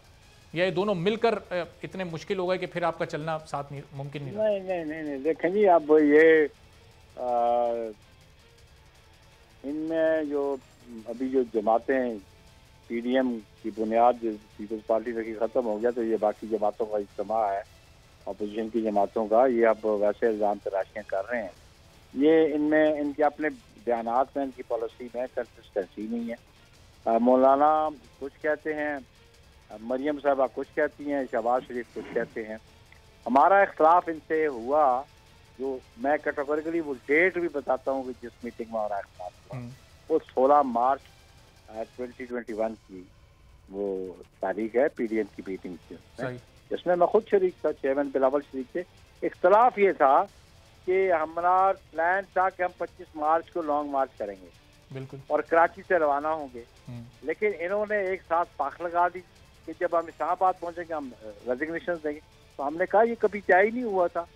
या ये दोनों मिलकर इतने मुश्किल हो गए कि फिर आपका चलना साथ नहीं मुमकिन नहीं? नहीं देखें जी, अब ये इनमें जो अभी जो जमातें पीडीएम की बुनियाद पीपल्स पार्टी से ख़त्म हो गया, तो ये बाकी जमातों का इज्तिमा है, अपोजिशन की जमातों का, ये अब वैसे इल्ज़ाम तराशियाँ कर रहे हैं। ये इनमें इनके अपने बयानात में, इनकी पॉलिसी में कंसिस्टेंसी नहीं है। मौलाना कुछ कहते हैं, मरियम साहबा कुछ कहती हैं, शहबाज शरीफ कुछ कहते हैं। हमारा इख्तलाफ इनसे हुआ, जो मैं कैटेगोरिकली वो डेट भी बताता हूँ कि जिस मीटिंग में हमारा इख्तलाफ हुआ वो 16 मार्च 2021 की वो तारीख है, पीडीएम की मीटिंग थी, जिसमें मैं खुद शरीक था, चेयरमैन बिलावल शरीक थे। इख्तलाफ ये था कि हमारा प्लान था कि हम 25 मार्च को लॉन्ग मार्च करेंगे, बिल्कुल, और कराची से रवाना होंगे। लेकिन इन्होंने एक साथ पाख लगा दी कि जब हम इस्लामाबाद पहुंचेंगे हम रेजिग्नेशन देंगे। तो हमने कहा ये कभी तय ही नहीं हुआ था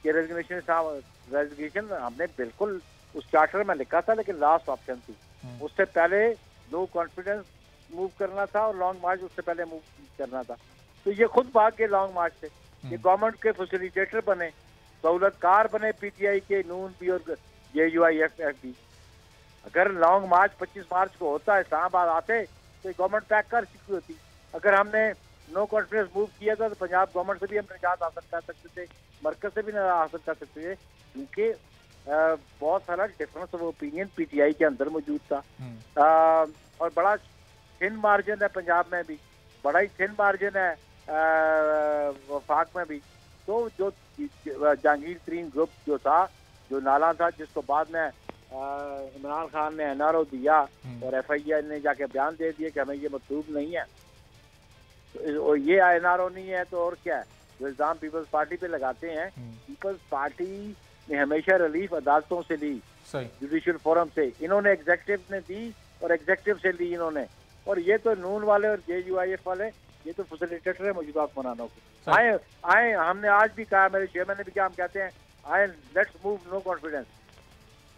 कि रेजिग्नेशन हमने बिल्कुल उस चार्टर में लिखा था, लेकिन लास्ट ऑप्शन थी। उससे पहले नो कॉन्फिडेंस मूव करना था और लॉन्ग मार्च उससे पहले मूव करना था। तो ये खुद भाग के लॉन्ग मार्च से ये गवर्नमेंट के फैसिलिटेटर बने, सहूलतकार बने, पीटीआई के, नून भी और JUIF भी। अगर लॉन्ग मार्च 25 मार्च को होता है, इस्लामाबाद आते, तो गवर्नमेंट पैक कर चुकी होती। अगर हमने नो कॉन्फिडेंस मूव किया था तो पंजाब गवर्नमेंट से भी हम निजात हासिल कर सकते थे, मरकज से भी हासिल कर सकते थे, क्योंकि बहुत सारा डिफरेंस ऑफ ओपिनियन पीटीआई के अंदर मौजूद था। और बड़ा थिन मार्जिन है पंजाब में भी, बड़ा ही थिन मार्जिन है वफाक में भी। तो जो जहांगीर तरीन ग्रुप जो था, जो नाला था, जिसको बाद में इमरान खान ने NRO दिया और FIA ने जाके बयान दे दिया कि हमें ये मतलूब नहीं है, और ये NRO नहीं है तो और क्या है। जो इल्जाम पीपल्स पार्टी पे लगाते हैं, पीपल्स पार्टी ने हमेशा रिलीफ अदालतों से ली, जुडिशियल फोरम से, इन्होंने एग्जेक्टिव ने दी और एग्जेक्टिव से ली इन्होंने। और ये तो नून वाले और JUIF वाले ये तो फैसिलिटेटर है मौजूदा हुक्मरानों को। आए हमने आज भी कहा, मेरे चेयरमैन ने भी कहा, हम कहते हैं आए let's move no confidence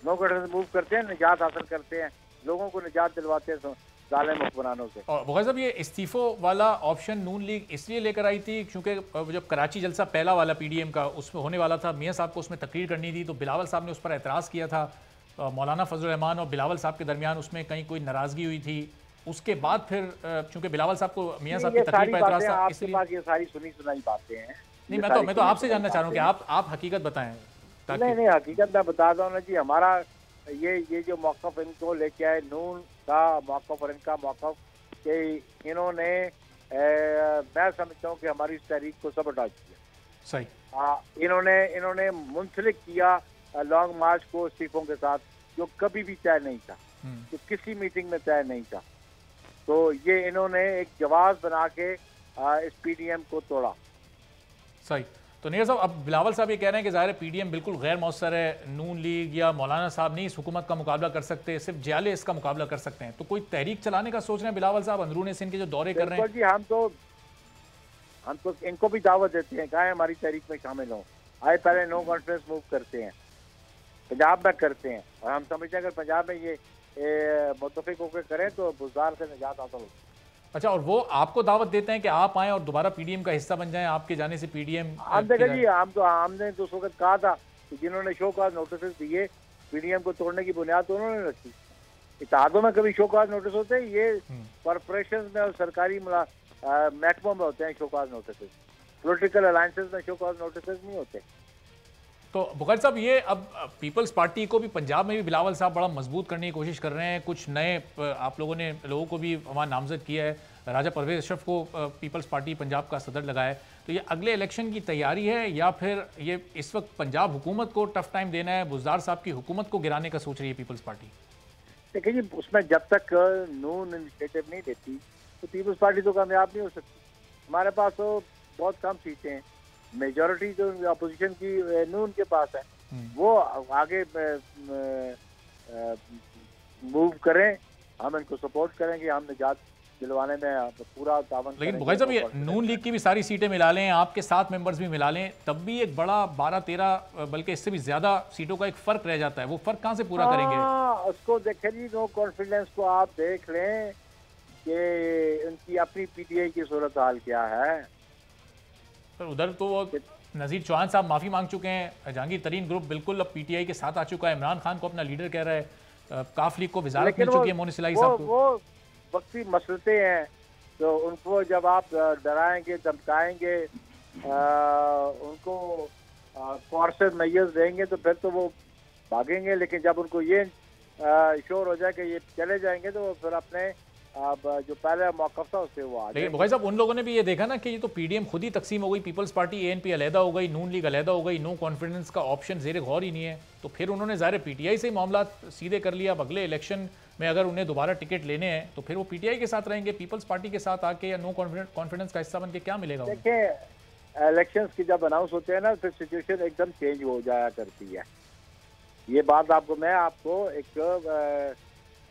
move करते हैं, निजात हासिल करते हैं, लोगों को निजात दिलवाते हैं जालिम हुक्मरानों से। और बुखारी साहब, ये इस्तीफों वाला ऑप्शन नून लीग इसलिए लेकर आई थी क्योंकि जब कराची जलसा पहला वाला पीडीएम का उसमें होने वाला था, मियां साहब को उसमें तकरीर करनी थी, तो बिलावल साहब ने उस पर एतराज़ किया था। मौलाना फजल रहमान और बिलावल साहब के दरमियान उसमें कहीं कोई नाराज़गी हुई थी। उसके बाद फिर चूंकि बिलावल साहब को मियां साहब की तकरीर पर एतराज़ था, इसलिए ये सारी सुनी सुनाई बातें हैं। नहीं, मैं तो आपसे जानना चाह रहा हूँ कि आप हकीकत बताएं। नहीं, हकीकत मैं बता रहा हूँ ना जी, हमारा ये जो मौक़िफ़ इनको लेके आए, नून का मौक़िफ़ और इनका मौक़िफ़, कि इन्होंने मैं समझता हूँ कि हमारी इस तहरीक को सबटाज किया। सही। इन्होंने मुंसलिक किया लॉन्ग मार्च को इस्तीफों के साथ, जो कभी भी तय नहीं था, जो किसी मीटिंग में तय नहीं था। तो ये इन्होंने एक जवाब बना के इस पीडीएम को तोड़ा। सही। तो नैयर साहब, अब बिलावल साहब ये कह रहे हैं कि ज़ाहिर है पीडीएम बिल्कुल गैर मौसर है, नून लीग या मौलाना साहब नहीं इस हुकूमत का मुकाबला कर सकते, सिर्फ जियाले इसका मुकाबला कर सकते हैं। तो कोई तहरीक चलाने का सोच रहे हैं बिलावल साहब, अंदरून सिंध के जो दौरे कर रहे हैं? जी, हम तो इनको भी दावत देते हैं, कहा हमारी तहरीक में शामिल हो, आए पहले नो कॉन्फ्रेंस मूव करते हैं, पंजाब में करते हैं, और हम समझते हैं अगर पंजाब में ये मुत्तफिक होकर करें तो बुज़दार से निजात हासिल होगी। अच्छा, और वो आपको दावत देते हैं कि आप आएँ और दोबारा पीडीएम का हिस्सा बन जाएं, आपके जाने से पीडीएम? हम देखा जी, हमने तो उस वक्त कहा था कि जिन्होंने शोकाज नोटिस दिए पीडीएम को तोड़ने की बुनियाद तो उन्होंने रखी। इत्तेहादों में कभी शोकाज नोटिस होते हैं, ये कॉरपोरेशन में और सरकारी महकमों में होते हैं शोकाज नोटिस, पोलिटिकल अलायंसेस में शोकाज नोटिस नहीं होते। तो बुखारी साहब, ये अब पीपल्स पार्टी को भी पंजाब में भी बिलावल साहब बड़ा मजबूत करने की कोशिश कर रहे हैं। कुछ नए आप लोगों ने लोगों को भी वहाँ नामजद किया है, राजा परवेज अशरफ को पीपल्स पार्टी पंजाब का सदर लगाया है। तो ये अगले इलेक्शन की तैयारी है या फिर ये इस वक्त पंजाब हुकूमत को टफ टाइम देना है, बुज़दार साहब की हुकूमत को गिराने का सोच रही है पीपल्स पार्टी? देखिए जी, उसमें जब तक नून इनिशिएटिव नहीं देती तो पीपल्स पार्टी तो कामयाब नहीं हो सकती। हमारे पास तो बहुत कम सीटें हैं, मेजॉरिटी जो अपोजिशन की नून के पास है वो आगे मूव करें, हम इनको सपोर्ट करेंगे, हम निजात दिलवाने में पूरा तावन। लेकिन बुग़ैर साहब, ये नून लीग की भी सारी सीटें मिला लें, आपके 7 मेंबर्स भी मिला लें, तब भी एक बड़ा 12-13 बल्कि इससे भी ज्यादा सीटों का एक फर्क रह जाता है। वो फर्क कहाँ से पूरा करेंगे? उसको देखें जी, नो कॉन्फिडेंस को आप देख लें कि उनकी अपनी पीटीआई की सूरत हाल क्या है। पर उधर तो वो नज़ीर चौहान साहब माफ़ी मांग चुके हैं, जहांगीर तरीन ग्रुप बिल्कुल अब पीटीआई के साथ आ चुका है, इमरान खान को अपना लीडर कह रहा है, काफ लीग को वजारत मिल चुकी है मोहन इस्लाही साहब को। वो वक्ती मसलते हैं, तो उनको जब आप डराएंगे, धमकाएंगे, उनको कोर्सेस मैयर्स देंगे तो फिर तो वो भागेंगे। लेकिन जब उनको ये श्योर हो जाए कि ये चले जाएंगे तो वो फिर अपने जो पहले मौक़िफ़ था उससे वो आ जाएंगे। लेकिन बुग़ैर साहब, उन लोगों ने भी ये देखा ना कि ये तो पीडीएम खुद ही तकसीम हो गई, पीपल्स पार्टी एएनपी अलहदा हो गई, नून लीग अलहदा हो गई, नो कॉन्फिडेंस का ऑप्शन ज़ेरे गौर ही नहीं है। तो फिर उन्होंने ज़ाहिर पीटीआई से ही मामला सीधे कर लिया। अब अगले इलेक्शन में अगर उन्हें दोबारा टिकट लेने हैं तो फिर वो पीटीआई के साथ रहेंगे, पीपल्स पार्टी के साथ आके या नो कॉन्फिडेंस का हिस्सा बन के क्या मिलेगा? देखिए, इलेक्शंस की जब अनाउंस होते हैं ना, फिर सिचुएशन एकदम चेंज हो जाया करती है। ये बात मैं आपको एक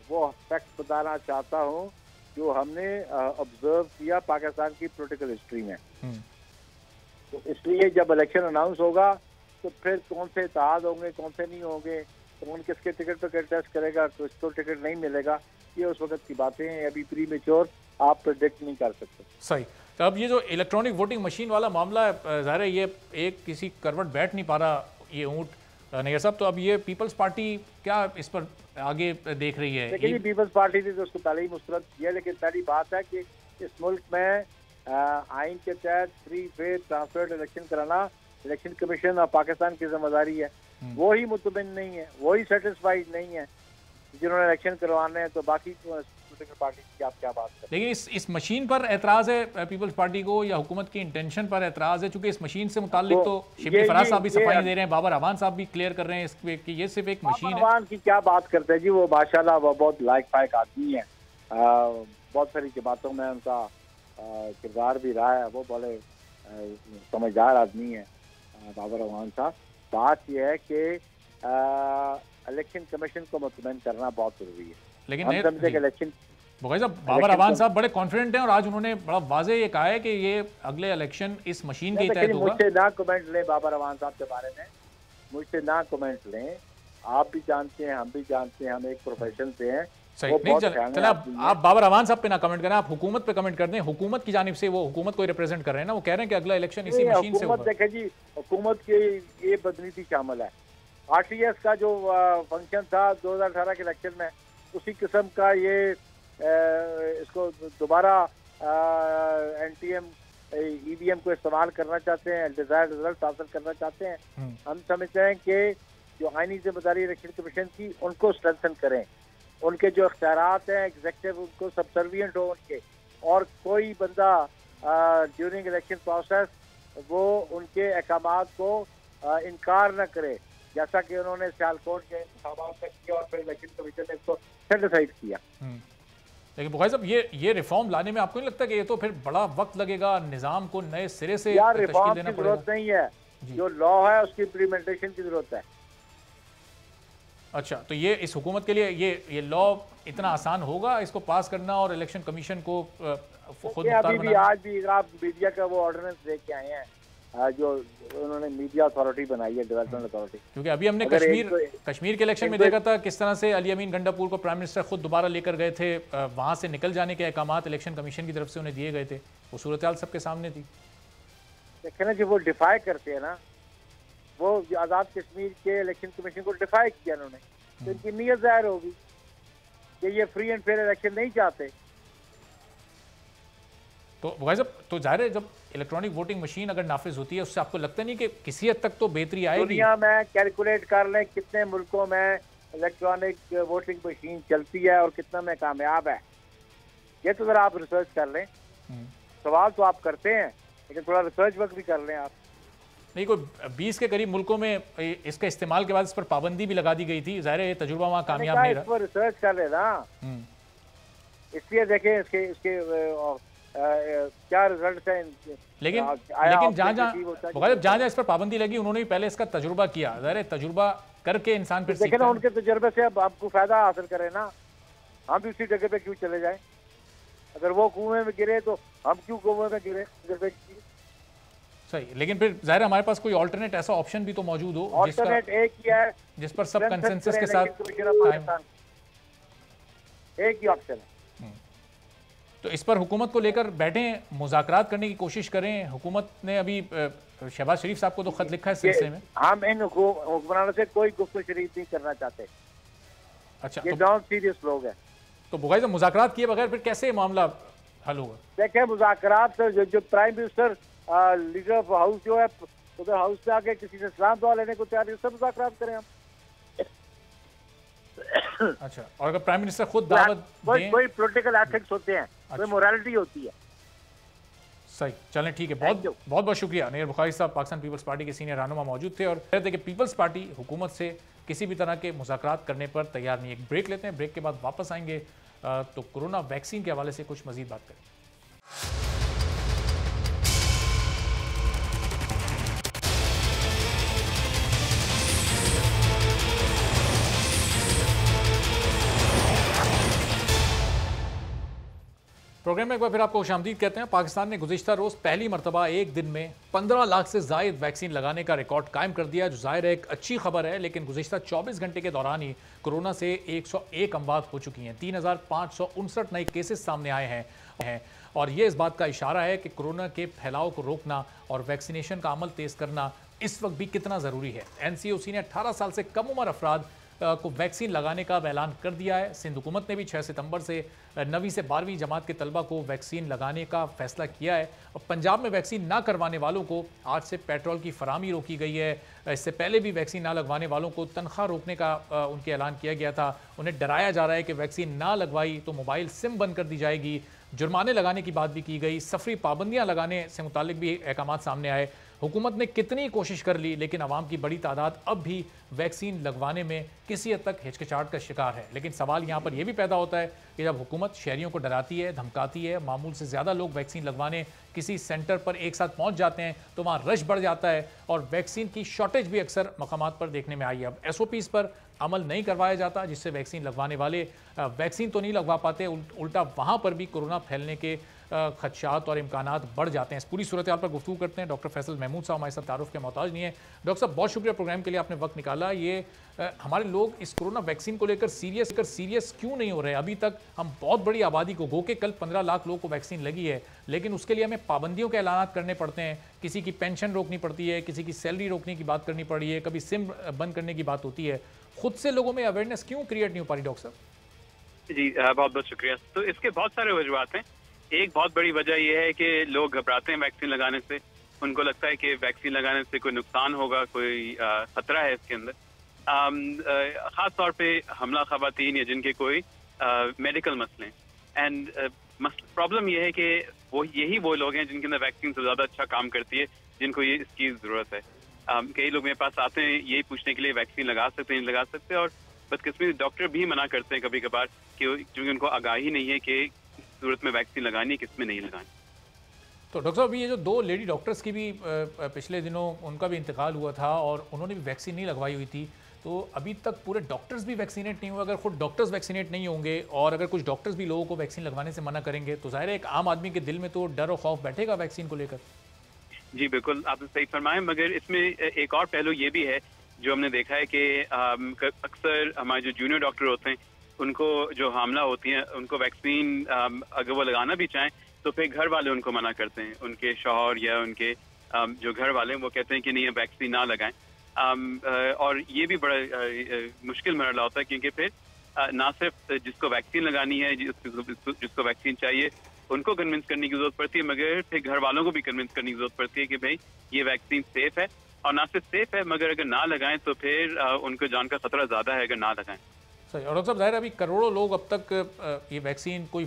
वो फैक्ट बताना चाहता हूँ जो हमने ऑब्जर्व किया पाकिस्तान की पॉलिटिकल हिस्ट्री में। तो इसलिए जब इलेक्शन अनाउंस होगा तो फिर कौन से इत्तेहाद होंगे, कौन से नहीं होंगे, कौन किसके टिकट पर कंटेस्ट करेगा, किसको टिकट नहीं मिलेगा, ये उस वक्त की बातें हैं। अभी प्रीमेच्योर आप प्रेडिक्ट नहीं कर सकते। सही। तो अब ये जो इलेक्ट्रॉनिक वोटिंग मशीन वाला मामला है, ज़ाहिर है ये एक किसी करवट बैठ नहीं पा रहा ये ऊँट नैयर साहब। तो अब ये पीपल्स पार्टी क्या इस पर आगे देख रही है? देखिए, पीपल्स पार्टी ने तो उसको पहले ही मुस्तरद किया, लेकिन पहली बात है कि इस मुल्क में आइन के तहत फ्री फेयर ट्रांसपेरेंट इलेक्शन कराना इलेक्शन कमीशन और पाकिस्तान की जिम्मेदारी है। वो ही मुतमिन नहीं है, वो ही सेटिस्फाइड नहीं है जिन्होंने इलेक्शन करवाने हैं, तो बाकी पोलिटिकल पार्टी की आप क्या बात करें। लेकिन इस मशीन पर एतराज़ है पीपल्स पार्टी को या हुकूमत की इंटेंशन पर एतराज़ है? चूंकि इस मशीन से मुताल्लिक तो शिबली फराज साहब भी सफाई दे रहे हैं, बाबर अवान साहब भी क्लियर कर रहे हैं कि ये सिर्फ एक मशीन है। अवान की क्या बात करते हैं जी, वो माशाल्लाह वो बहुत लायक फायक आदमी है, बहुत सारी बातों में उनका किरदार भी रहा है, वो बड़े समझदार आदमी है बाबर अवान साहब। बात यह है कि इलेक्शन कमीशन को मुतमईन करना बहुत जरूरी है। लेकिन हम समझते कि इलेक्शन बुग़ैर साहब, बाबर अवान साहब बड़े कॉन्फिडेंट हैं और आज उन्होंने बड़ा वाज़े ये कहा है कि ये अगले इलेक्शन इस मशीन के तहत होगा। मुझसे ना कमेंट लें बाबर अवान साहब के बारे में, मुझसे ना कमेंट लें। आप भी जानते हैं, हम भी जानते हैं, हम एक प्रोफेशन से हैं। सही नहीं चले आप बाबर अवान साहब पे ना कमेंट करें, आप हुकूमत पे कमेंट कर दें। हुकूमत की जानिब से वो हुकूमत को रिप्रेजेंट कर रहे हैं ना, वो कह रहे हैं कि अगला इलेक्शन इसी मशीन से होगा। देखें जी, हुकूमत की ये बदनीति शामिल है। आरटीएस का जो फंक्शन था 2018 के इलेक्शन में, उसी किस्म का ये इसको दोबारा एनटीएम ईवीएम को इस्तेमाल करना चाहते हैं, डिजायर्ड रिजल्ट हासिल करना चाहते हैं। हम समझते हैं कि जो आईनी जिम्मेदारी इलेक्शन कमीशन की उनको स्ट्रेंथन करें, उनके जो इख्तियारात हैं एग्जीक्यूटिव उनको सबसर्विएंट हो उनके, और कोई बंदा ड्यूरिंग इलेक्शन प्रोसेस वो उनके अहकामात को इनकार न करे, जैसा कि उन्होंने सियालकोट के इंतखाबात तक किया और फिर इलेक्शन कमीशन ने इसको सेटिसाइड किया। लेकिन बुग़ैर साहब, ये रिफॉर्म लाने में आपको नहीं लगता कि ये तो फिर बड़ा वक्त लगेगा, निज़ाम को नए सिरे से यार रिफॉर्म की जरूरत नहीं है, जो लॉ है उसकी इम्प्लीमेंटेशन की जरूरत है। अच्छा, तो ये इस हुकूमत के लिए ये लॉ इतना आसान होगा इसको पास करना और इलेक्शन कमीशन को खुद अभी भी आज भी आप मीडिया का वो ऑर्डिनेंस देख के आए हैं जो उन्होंने मीडिया अथॉरिटी बनाई है, डेवलपमेंट अथॉरिटी। क्योंकि अभी हमने कश्मीर के इलेक्शन में देखा था किस तरह से अली अमीन गंडापुर को प्राइम मिनिस्टर खुद दोबारा लेकर गए थे, वहां से निकल जाने के अहकामात इलेक्शन कमीशन की तरफ से उन्हें दिए गए थे, वो सूरत हाल सबके सामने थी। देखे ना जी, वो डिफाई करते हैं ना, वो आज़ाद कश्मीर के इलेक्शन कमीशन को डिफाई किया उन्होंने, तो इनकी नीयत जाहिर होगी कि ये फ्री एंड फेयर इलेक्शन नहीं चाहते। तो बुग़ैर साहब, तो जाहिर है जब इलेक्ट्रॉनिक वोटिंग मशीन अगर नाफिज होती है उससे आपको लगता नहीं कि किसी हद तक तो बेहतरी आएगी? दुनिया में कैलकुलेट कर लें कितने मुल्कों में इलेक्ट्रॉनिक वोटिंग मशीन चलती है और कितना में कामयाब है, ये तो जरा आप रिसर्च कर लें। सवाल तो आप करते हैं लेकिन थोड़ा रिसर्च वर्क भी कर लें आप। नहीं, कोई 20 के करीब मुल्कों में इसका इस्तेमाल के बाद इस पर पाबंदी भी लगा दी गई थी, जाहिर है तजुर्बा वहाँ कामयाब नहीं रहा। इस पर रिसर्च कर लेना, इसलिए देखें इसके क्या रिजल्ट है। लेकिन जहाँ इस पर पाबंदी लगी उन्होंने भी पहले इसका तजुर्बा किया, ज़ाहिर है तजुर्बा करके इंसान फिर देखे ना, उनके तजुर्बे से अब आपको फायदा हासिल करें ना, हम भी उसी जगह पे क्यों चले जाएं? अगर वो कुएं में गिरे तो हम क्यों कुएं में गिरे? सही, लेकिन फिर जाहिर हमारे पास कोई ऑल्टरनेट ऐसा ऑप्शन भी तो मौजूद हो ऑल्टरनेट एक ही है जिस पर सब कंसेंसस के साथ एक ही ऑप्शन है। तो इस पर हुकूमत को लेकर बैठे, मुज़ाकरात करने की कोशिश करें। हुकूमत ने अभी शहबाज शरीफ साहब को तो खत लिखा है इस सिलसिले में। हम इन हुक्मरानों से कोई गुफ्तगू शरीफ नहीं करना चाहते। अच्छा, ये नॉन सीरियस लोग हैं। तो बुगाई से मुज़ाकरात किए बगैर फिर कैसे मामला हल होगा? देखें, मुज़ाकरात जो prime minister leader of house जो है उधर हाउस से आके किसी से सलाम दुआ लेने को तैयार है, उससे मुज़ाकरात करें हम। अच्छा, और अगर प्राइम मिनिस्टर खुद दावत दें, कोई पॉलिटिकल एथिक्स होते हैं, कोई मोरालिटी होती है। सही, चलें ठीक है। बहुत बहुत शुक्रिया। नैयर बुखारी साहब पाकिस्तान पीपल्स पार्टी के सीनियर रहनुमा मौजूद थे और कहते कि पीपल्स पार्टी हुकूमत से किसी भी तरह के मुज़ाकरात करने पर तैयार नहीं। एक ब्रेक लेते हैं, ब्रेक के बाद वापस आएंगे तो कोरोना वैक्सीन के हवाले से कुछ मजीद बात करें। प्रोग्राम में एक बार फिर आपको खुशामदीद कहते हैं। पाकिस्तान ने गुज़िश्ता रोज़ पहली मरतबा एक दिन में 15 लाख से ज़ायद वैक्सीन लगाने का रिकॉर्ड कायम कर दिया, जो ज़ाहिर है एक अच्छी खबर है। लेकिन गुज़िश्ता 24 घंटे के दौरान ही कोरोना से 101 अमवात हो चुकी हैं, 3559 नए केसेस सामने आए हैं और ये इस बात का इशारा है कि कोरोना के फैलाव को रोकना और वैक्सीनेशन का अमल तेज़ करना इस वक्त भी कितना ज़रूरी है। NCOC ने 18 साल से कम उम्र अफराद को वैक्सीन लगाने का ऐलान कर दिया है। सिंध हुकूमत ने भी 6 सितंबर से 9वीं से 12वीं जमात के तलबा को वैक्सीन लगाने का फैसला किया है और पंजाब में वैक्सीन ना करवाने वालों को आज से पेट्रोल की फराहमी रोकी गई है। इससे पहले भी वैक्सीन ना लगवाने वालों को तनख्वाह रोकने का उनके ऐलान किया गया था। उन्हें डराया जा रहा है कि वैक्सीन ना लगवाई तो मोबाइल सिम बंद कर दी जाएगी। जुर्माने लगाने की बात भी की गई। सफरी पाबंदियाँ लगाने से मुतालिक भी अहकाम सामने आए। हुकूमत ने कितनी कोशिश कर ली लेकिन आवाम की बड़ी तादाद अब भी वैक्सीन लगवाने में किसी हद तक हिचकिचाहट का शिकार है। लेकिन सवाल यहाँ पर यह भी पैदा होता है कि जब हुकूमत शहरियों को डराती है, धमकाती है, मामूल से ज़्यादा लोग वैक्सीन लगवाने किसी सेंटर पर एक साथ पहुँच जाते हैं तो वहाँ रश बढ़ जाता है और वैक्सीन की शॉर्टेज भी अक्सर मकामात पर देखने में आई है। अब SOPs पर अमल नहीं करवाया जाता जिससे वैक्सीन लगवाने वाले वैक्सीन तो नहीं लगवा पाते, उल्टा वहाँ पर भी कोरोना फैलने के खदशात और इम्कानात बढ़ जाते हैं। इस पूरी सूरत हाल पर गुफ्तगू करते हैं। डॉक्टर फैसल महमूद साहब हमारे साथ तारुफ के मोहताज नहीं है। डॉक्टर साहब बहुत शुक्रिया प्रोग्राम के लिए, आपने वक्त निकाला। ये हमारे लोग इस कोरोना वैक्सीन को लेकर सीरियस क्यों नहीं हो रहे? अभी तक हम बहुत बड़ी आबादी को गो के कल 15 लाख लोगों को वैक्सीन लगी है लेकिन उसके लिए हमें पाबंदियों के ऐलान करने पड़ते हैं। किसी की पेंशन रोकनी पड़ती है, किसी की सैलरी रोकने की बात करनी पड़ रही है, कभी सिम बंद करने की बात होती है। खुद से लोगों में अवेयरनेस क्यों क्रिएट नहीं हो पा रही डॉक्टर साहब? जी बहुत बहुत शुक्रिया। तो इसके बहुत सारे वजूहात हैं। एक बहुत बड़ी वजह यह है कि लोग घबराते हैं वैक्सीन लगाने से। उनको लगता है कि वैक्सीन लगाने से कोई नुकसान होगा, कोई खतरा है इसके अंदर। ख़ास तौर पे हमला ख़वातीन या जिनके कोई मेडिकल मसले। एंड प्रॉब्लम यह है कि वो लोग हैं जिनके अंदर वैक्सीन से ज़्यादा अच्छा काम करती है, जिनको ये इसकी ज़रूरत है। कई लोग मेरे पास आते हैं यही पूछने के लिए वैक्सीन लगा सकते हैं नहीं लगा सकते, और बदकिस्मती डॉक्टर भी मना करते हैं कभी कभार क्योंकि उनको आगाही नहीं है कि सूरत में वैक्सीन लगानी है, किस में नहीं लगानी। तो डॉक्टर साहब, ये जो 2 लेडी डॉक्टर्स की भी पिछले दिनों उनका भी इंतकाल हुआ था और उन्होंने भी वैक्सीन नहीं लगवाई हुई थी, तो अभी तक पूरे डॉक्टर्स भी वैक्सीनेट नहीं हुए। अगर खुद डॉक्टर्स वैक्सीनेट नहीं होंगे और अगर कुछ डॉक्टर्स भी लोगों को वैक्सीन लगवाने से मना करेंगे तो जाहिर है एक आम आदमी के दिल में तो डर और खौफ बैठेगा वैक्सीन को लेकर। जी बिल्कुल, आपने सही फरमाया। मगर इसमें एक और पहलू ये भी है जो हमने देखा है कि अक्सर हमारे जो जूनियर डॉक्टर होते हैं उनको जो हामला होती हैं उनको वैक्सीन अगर वो लगाना भी चाहें तो फिर घर वाले उनको मना करते हैं। उनके शौहर या उनके जो घर वाले हैं वो कहते हैं कि नहीं वैक्सीन ना लगाएं। और ये भी बड़ा मुश्किल मरला होता है क्योंकि फिर ना सिर्फ जिसको वैक्सीन लगानी है, जिसको वैक्सीन चाहिए उनको कन्विंस करने की जरूरत पड़ती है, मगर फिर घर वालों को भी कन्विंस करने की जरूरत पड़ती है कि भाई ये वैक्सीन सेफ है। और ना सिर्फ सेफ है मगर अगर ना लगाएं तो फिर उनको जान का खतरा ज्यादा है अगर ना लगाएं। सही। और डॉक्टर साहब ज़ाहिर अभी करोड़ों लोग अब तक ये वैक्सीन कोई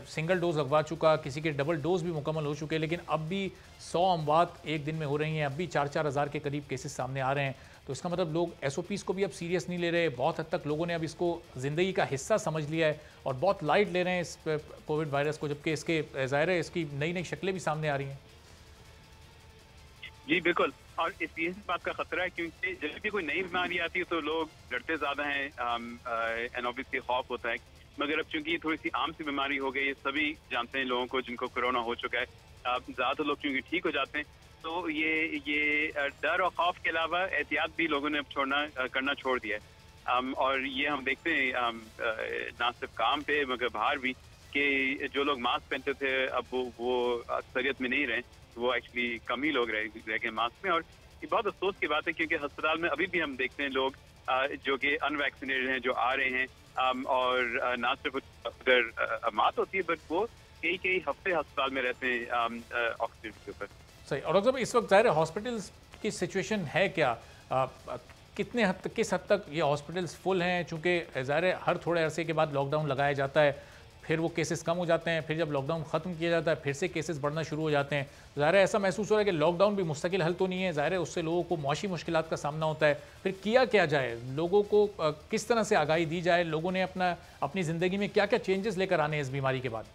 सिंगल डोज लगवा चुका, किसी के डबल डोज भी मुकम्मल हो चुके हैं, लेकिन अब भी 100 अमवात एक दिन में हो रही हैं, अब भी 4-4 हज़ार के करीब केसेस सामने आ रहे हैं। तो इसका मतलब लोग SOPs को भी अब सीरियस नहीं ले रहे, बहुत हद तक लोगों ने अब इसको ज़िंदगी का हिस्सा समझ लिया है और बहुत लाइट ले रहे हैं इस कोविड वायरस को, जबकि इसके ज़ाहिर है इसकी नई नई शक्लें भी सामने आ रही हैं। जी बिल्कुल, और इस बात का खतरा है क्योंकि जब भी कोई नई बीमारी आती है तो लोग डरते ज़्यादा हैं एंड ऑब्वियसली खौफ होता है, मगर अब चूंकि थोड़ी सी आम सी बीमारी हो गई है, सभी जानते हैं लोगों को जिनको कोरोना हो चुका है, ज़्यादातर लोग चूंकि ठीक हो जाते हैं, तो ये डर और खौफ के अलावा एहतियात भी लोगों ने करना छोड़ दिया है। और ये हम देखते हैं ना सिर्फ काम पे मगर बाहर भी कि जो लोग मास्क पहनते थे अब वो अक्सरियत में नहीं रहे, वो एक्चुअली कम ही लोग रह गए मास्क में। और ये बहुत अफसोस की बात है क्योंकि अस्पताल में अभी भी हम देखते हैं लोग जो कि अनवैक्सीनेटेड हैं जो आ रहे हैं और ना सिर्फ अगर मात होती है बट वो कई हफ्ते अस्पताल में रहते हैं ऑक्सीजन के ऊपर। सही। और डॉक्टर साहब इस वक्त ज़ाहिर है हॉस्पिटल्स की सिचुएशन है क्या, किस हद तक ये हॉस्पिटल्स फुल हैं, चूँकि ज़ाहिर है हर थोड़े अरसे के बाद लॉकडाउन लगाया जाता है, फिर वो केसेस कम हो जाते हैं, फिर जब लॉकडाउन ख़त्म किया जाता है फिर से केसेस बढ़ना शुरू हो जाते हैं। ज़ाहिर है ऐसा महसूस हो रहा है कि लॉकडाउन भी मुस्तकिल हल तो नहीं है, ज़ाहिर है उससे लोगों को मुआशी मुश्किलात का सामना होता है। फिर किया क्या जाए, लोगों को किस तरह से आगाही दी जाए, लोगों ने अपनी ज़िंदगी में क्या क्या चेंजेस लेकर आने हैं इस बीमारी के बाद?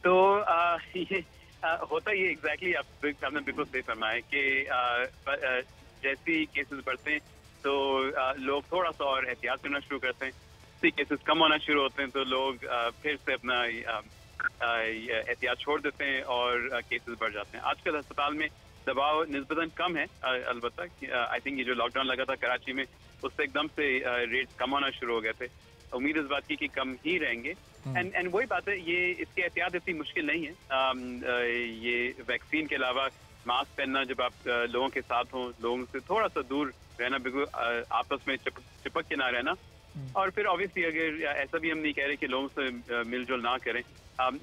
तो ये होता ये एग्जैक्टली आपने बिल्कुल सही फरमाया कि जैसे ही केसेस बढ़ते हैं तो लोग थोड़ा सा और एहतियात करना शुरू करते हैं, केसेस कम होना शुरू होते हैं तो लोग फिर से अपना एहतियात छोड़ देते हैं और केसेस बढ़ जाते हैं। आजकल अस्पताल में दबाव निस्बतन कम है, अलबत्ता आई थिंक ये जो लॉकडाउन लगा था कराची में उससे एकदम से रेट कम होना शुरू हो गए थे, उम्मीद इस बात की कि कम ही रहेंगे। एंड वही बात है, ये इसकी एहतियात इतनी मुश्किल नहीं है। ये वैक्सीन के अलावा मास्क पहनना, जब आप लोगों के साथ हों, लोगों से थोड़ा सा दूर रहना, बिल्कुल आपस में चिपक के ना रहना, और फिर ऑब्वियसली अगर ऐसा भी हम नहीं कह रहे कि लोगों से मिलजुल ना करें,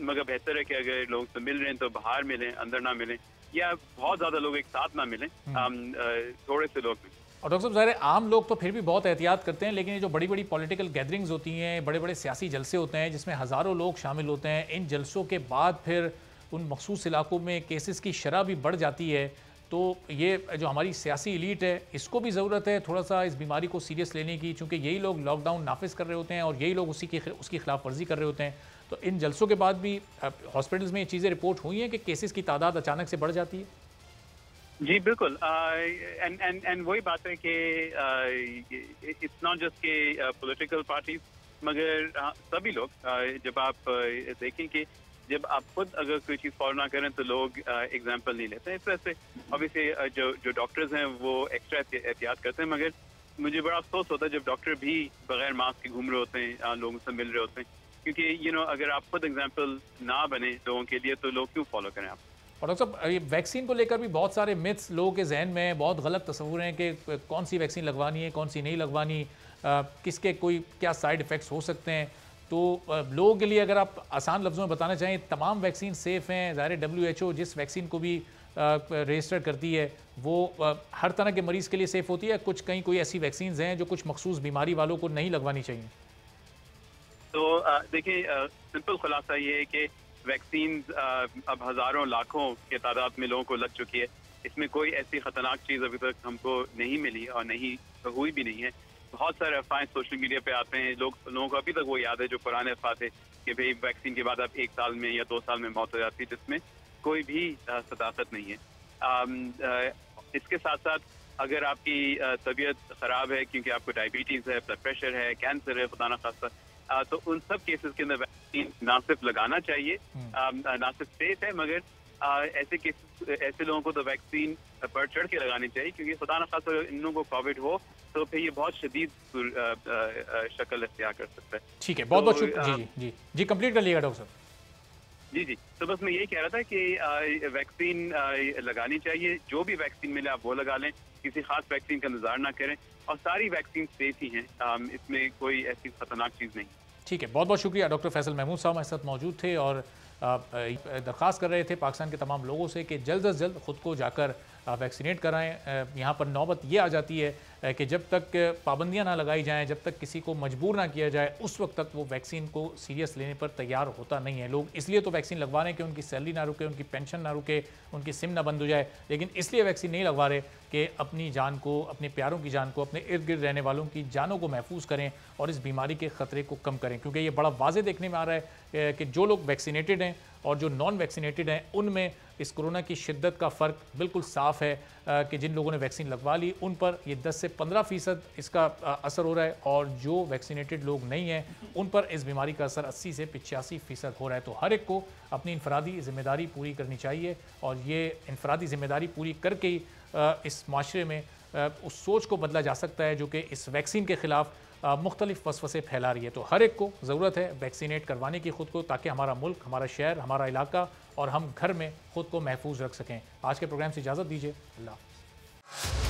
मगर बेहतर है कि अगर लोगों से मिल रहे हैं तो बाहर मिलें, अंदर ना मिलें, या बहुत ज़्यादा लोग एक साथ ना मिलें, थोड़े से लोग मिलें। और डॉक्टर साहब ज़ाहिर है आम लोग तो फिर भी बहुत एहतियात करते हैं, लेकिन ये जो बड़ी बड़ी पॉलिटिकल गैदरिंग्स होती हैं, बड़े बड़े सियासी जलसे होते हैं जिसमें हज़ारों लोग शामिल होते हैं, इन जलसों के बाद फिर उन मखसूस इलाकों में केसेस की शरह भी बढ़ जाती है। तो ये जो हमारी सियासी एलीट है इसको भी ज़रूरत है थोड़ा सा इस बीमारी को सीरियस लेने की, क्योंकि यही लोग लॉकडाउन नाफिज कर रहे होते हैं और यही लोग उसकी खिलाफ वर्जी कर रहे होते हैं। तो इन जलसों के बाद भी हॉस्पिटल्स में ये चीज़ें रिपोर्ट हुई हैं कि केसेस की तादाद अचानक से बढ़ जाती है। जी बिल्कुल, एंड वही बात है कि इट्स नॉट जस्ट के पॉलिटिकल पार्टीज, मगर सभी लोग, जब आप देखें कि जब आप खुद अगर कोई चीज़ फॉलो ना करें तो लोग एग्जाम्पल नहीं लेते हैं। इस तरह से ऑब्वियसली जो डॉक्टर्स हैं वो एक्स्ट्रा एहतियात करते हैं, मगर मुझे बड़ा अफसोस होता है जब डॉक्टर भी बगैर मास्क के घूम रहे होते हैं, लोगों से मिल रहे होते हैं, क्योंकि अगर आप खुद एग्जाम्पल ना बने लोगों के लिए तो लोग क्यों फॉलो करें आप। और डॉक्टर साहब ये वैक्सीन को लेकर भी बहुत सारे मिथ्स लोगों के जहन में, बहुत गलत तस्वुर हैं कि कौन सी वैक्सीन लगवानी है, कौन सी नहीं लगवानी, किसके कोई क्या साइड इफ़ेक्ट्स हो सकते हैं। तो लोगों के लिए अगर आप आसान लफ्ज़ों में बताना चाहें, तमाम वैक्सीन सेफ़ हैं? ज़ाहिर WHO जिस वैक्सीन को भी रजिस्टर करती है वो हर तरह के मरीज़ के लिए सेफ़ होती है, कुछ कहीं कोई ऐसी वैक्सीन हैं जो कुछ मखसूस बीमारी वालों को नहीं लगवानी चाहिए? तो देखिए, सिंपल खुलासा ये है कि वैक्सीन अब हज़ारों लाखों के तादाद में लोगों को लग चुकी है, इसमें कोई ऐसी ख़तरनाक चीज़ अभी तक हमको नहीं मिली और नहीं हुई भी नहीं है। बहुत सारे अफवाहें सोशल मीडिया पे आते हैं, लोगों को अभी तक वो याद है जो पुराने अफवाह थे कि भाई वैक्सीन के बाद आप 1 साल में या 2 साल में मौत हो जाती है, जिसमें कोई भी सदाकत नहीं है। इसके साथ साथ अगर आपकी तबीयत ख़राब है क्योंकि आपको डायबिटीज़ है, ब्लड प्रेशर है, कैंसर है, खुदा न खास्ता, तो उन सब केसेस के अंदर वैक्सीन ना सिर्फ लगाना चाहिए, ना सिर्फ सेफ है, मगर ऐसे लोगों को तो वैक्सीन बढ़ चढ़ के लगानी चाहिए, क्योंकि खुदा न खास्ता इन लोगों को कोविड हो तो फिर ये बहुत शदीद शक्ल इख्तियार कर सकता है। ठीक है, बहुत बहुत शुक्रिया। जी कंप्लीट कर लिएगा डॉक्टर साहब। जी, तो बस मैं यही कह रहा था कि वैक्सीन लगानी चाहिए, जो भी वैक्सीन मिले आप वो लगा लें, किसी खास वैक्सीन का इंतजार ना करें, और सारी वैक्सीन सेफ ही हैं, इसमें कोई ऐसी खतरनाक चीज़ नहीं। ठीक है, बहुत बहुत शुक्रिया। डॉक्टर फैसल महमूद साहब हमारे साथ मौजूद थे और दरख्वास्त कर रहे थे पाकिस्तान के तमाम लोगों से कि जल्द अज जल्द ख़ुद को जाकर आप वैक्सीनेट कराएं। यहाँ पर नौबत ये आ जाती है कि जब तक पाबंदियां ना लगाई जाएं, जब तक किसी को मजबूर ना किया जाए, उस वक्त तक वो वैक्सीन को सीरियस लेने पर तैयार होता नहीं है। लोग इसलिए तो वैक्सीन लगवा रहे हैं कि उनकी सैलरी ना रुके, उनकी पेंशन ना रुके, उनकी सिम ना बंद हो जाए, लेकिन इसलिए वैक्सीन नहीं लगवा रहे कि अपनी जान को, अपने प्यारों की जान को, अपने इर्द गिर्द रहने वालों की जानों को महफूज करें और इस बीमारी के ख़तरे को कम करें। क्योंकि ये बड़ा वाज़े देखने में आ रहा है कि जो लोग वैक्सीनेटेड हैं और जो नॉन वैक्सीनेटेड हैं, उनमें इस कोरोना की शिद्दत का फ़र्क बिल्कुल साफ़ है कि जिन लोगों ने वैक्सीन लगवा ली उन पर ये 10 से 15% इसका असर हो रहा है, और जो वैक्सीनेटेड लोग नहीं हैं उन पर इस बीमारी का असर 80 से 85% हो रहा है। तो हर एक को अपनी इनफरादी ज़िम्मेदारी पूरी करनी चाहिए, और ये इनफरादी ज़िम्मेदारी पूरी करके ही इस माशरे में उस सोच को बदला जा सकता है जो कि इस वैक्सीन के ख़िलाफ़ मुख्तलिफ वसवसे फैला रही है। तो हर एक को ज़रूरत है वैक्सीनेट करवाने की ख़ुद को, ताकि हमारा मुल्क, हमारा शहर, हमारा इलाका और हम घर में ख़ुद को महफूज रख सकें। आज के प्रोग्राम से इजाज़त दीजिए। अल्लाह हाफ़िज़।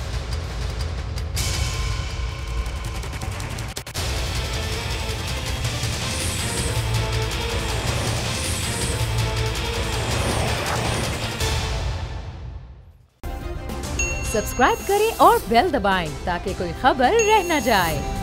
सब्सक्राइब करें और बेल दबाएं ताकि कोई खबर रह न जाए।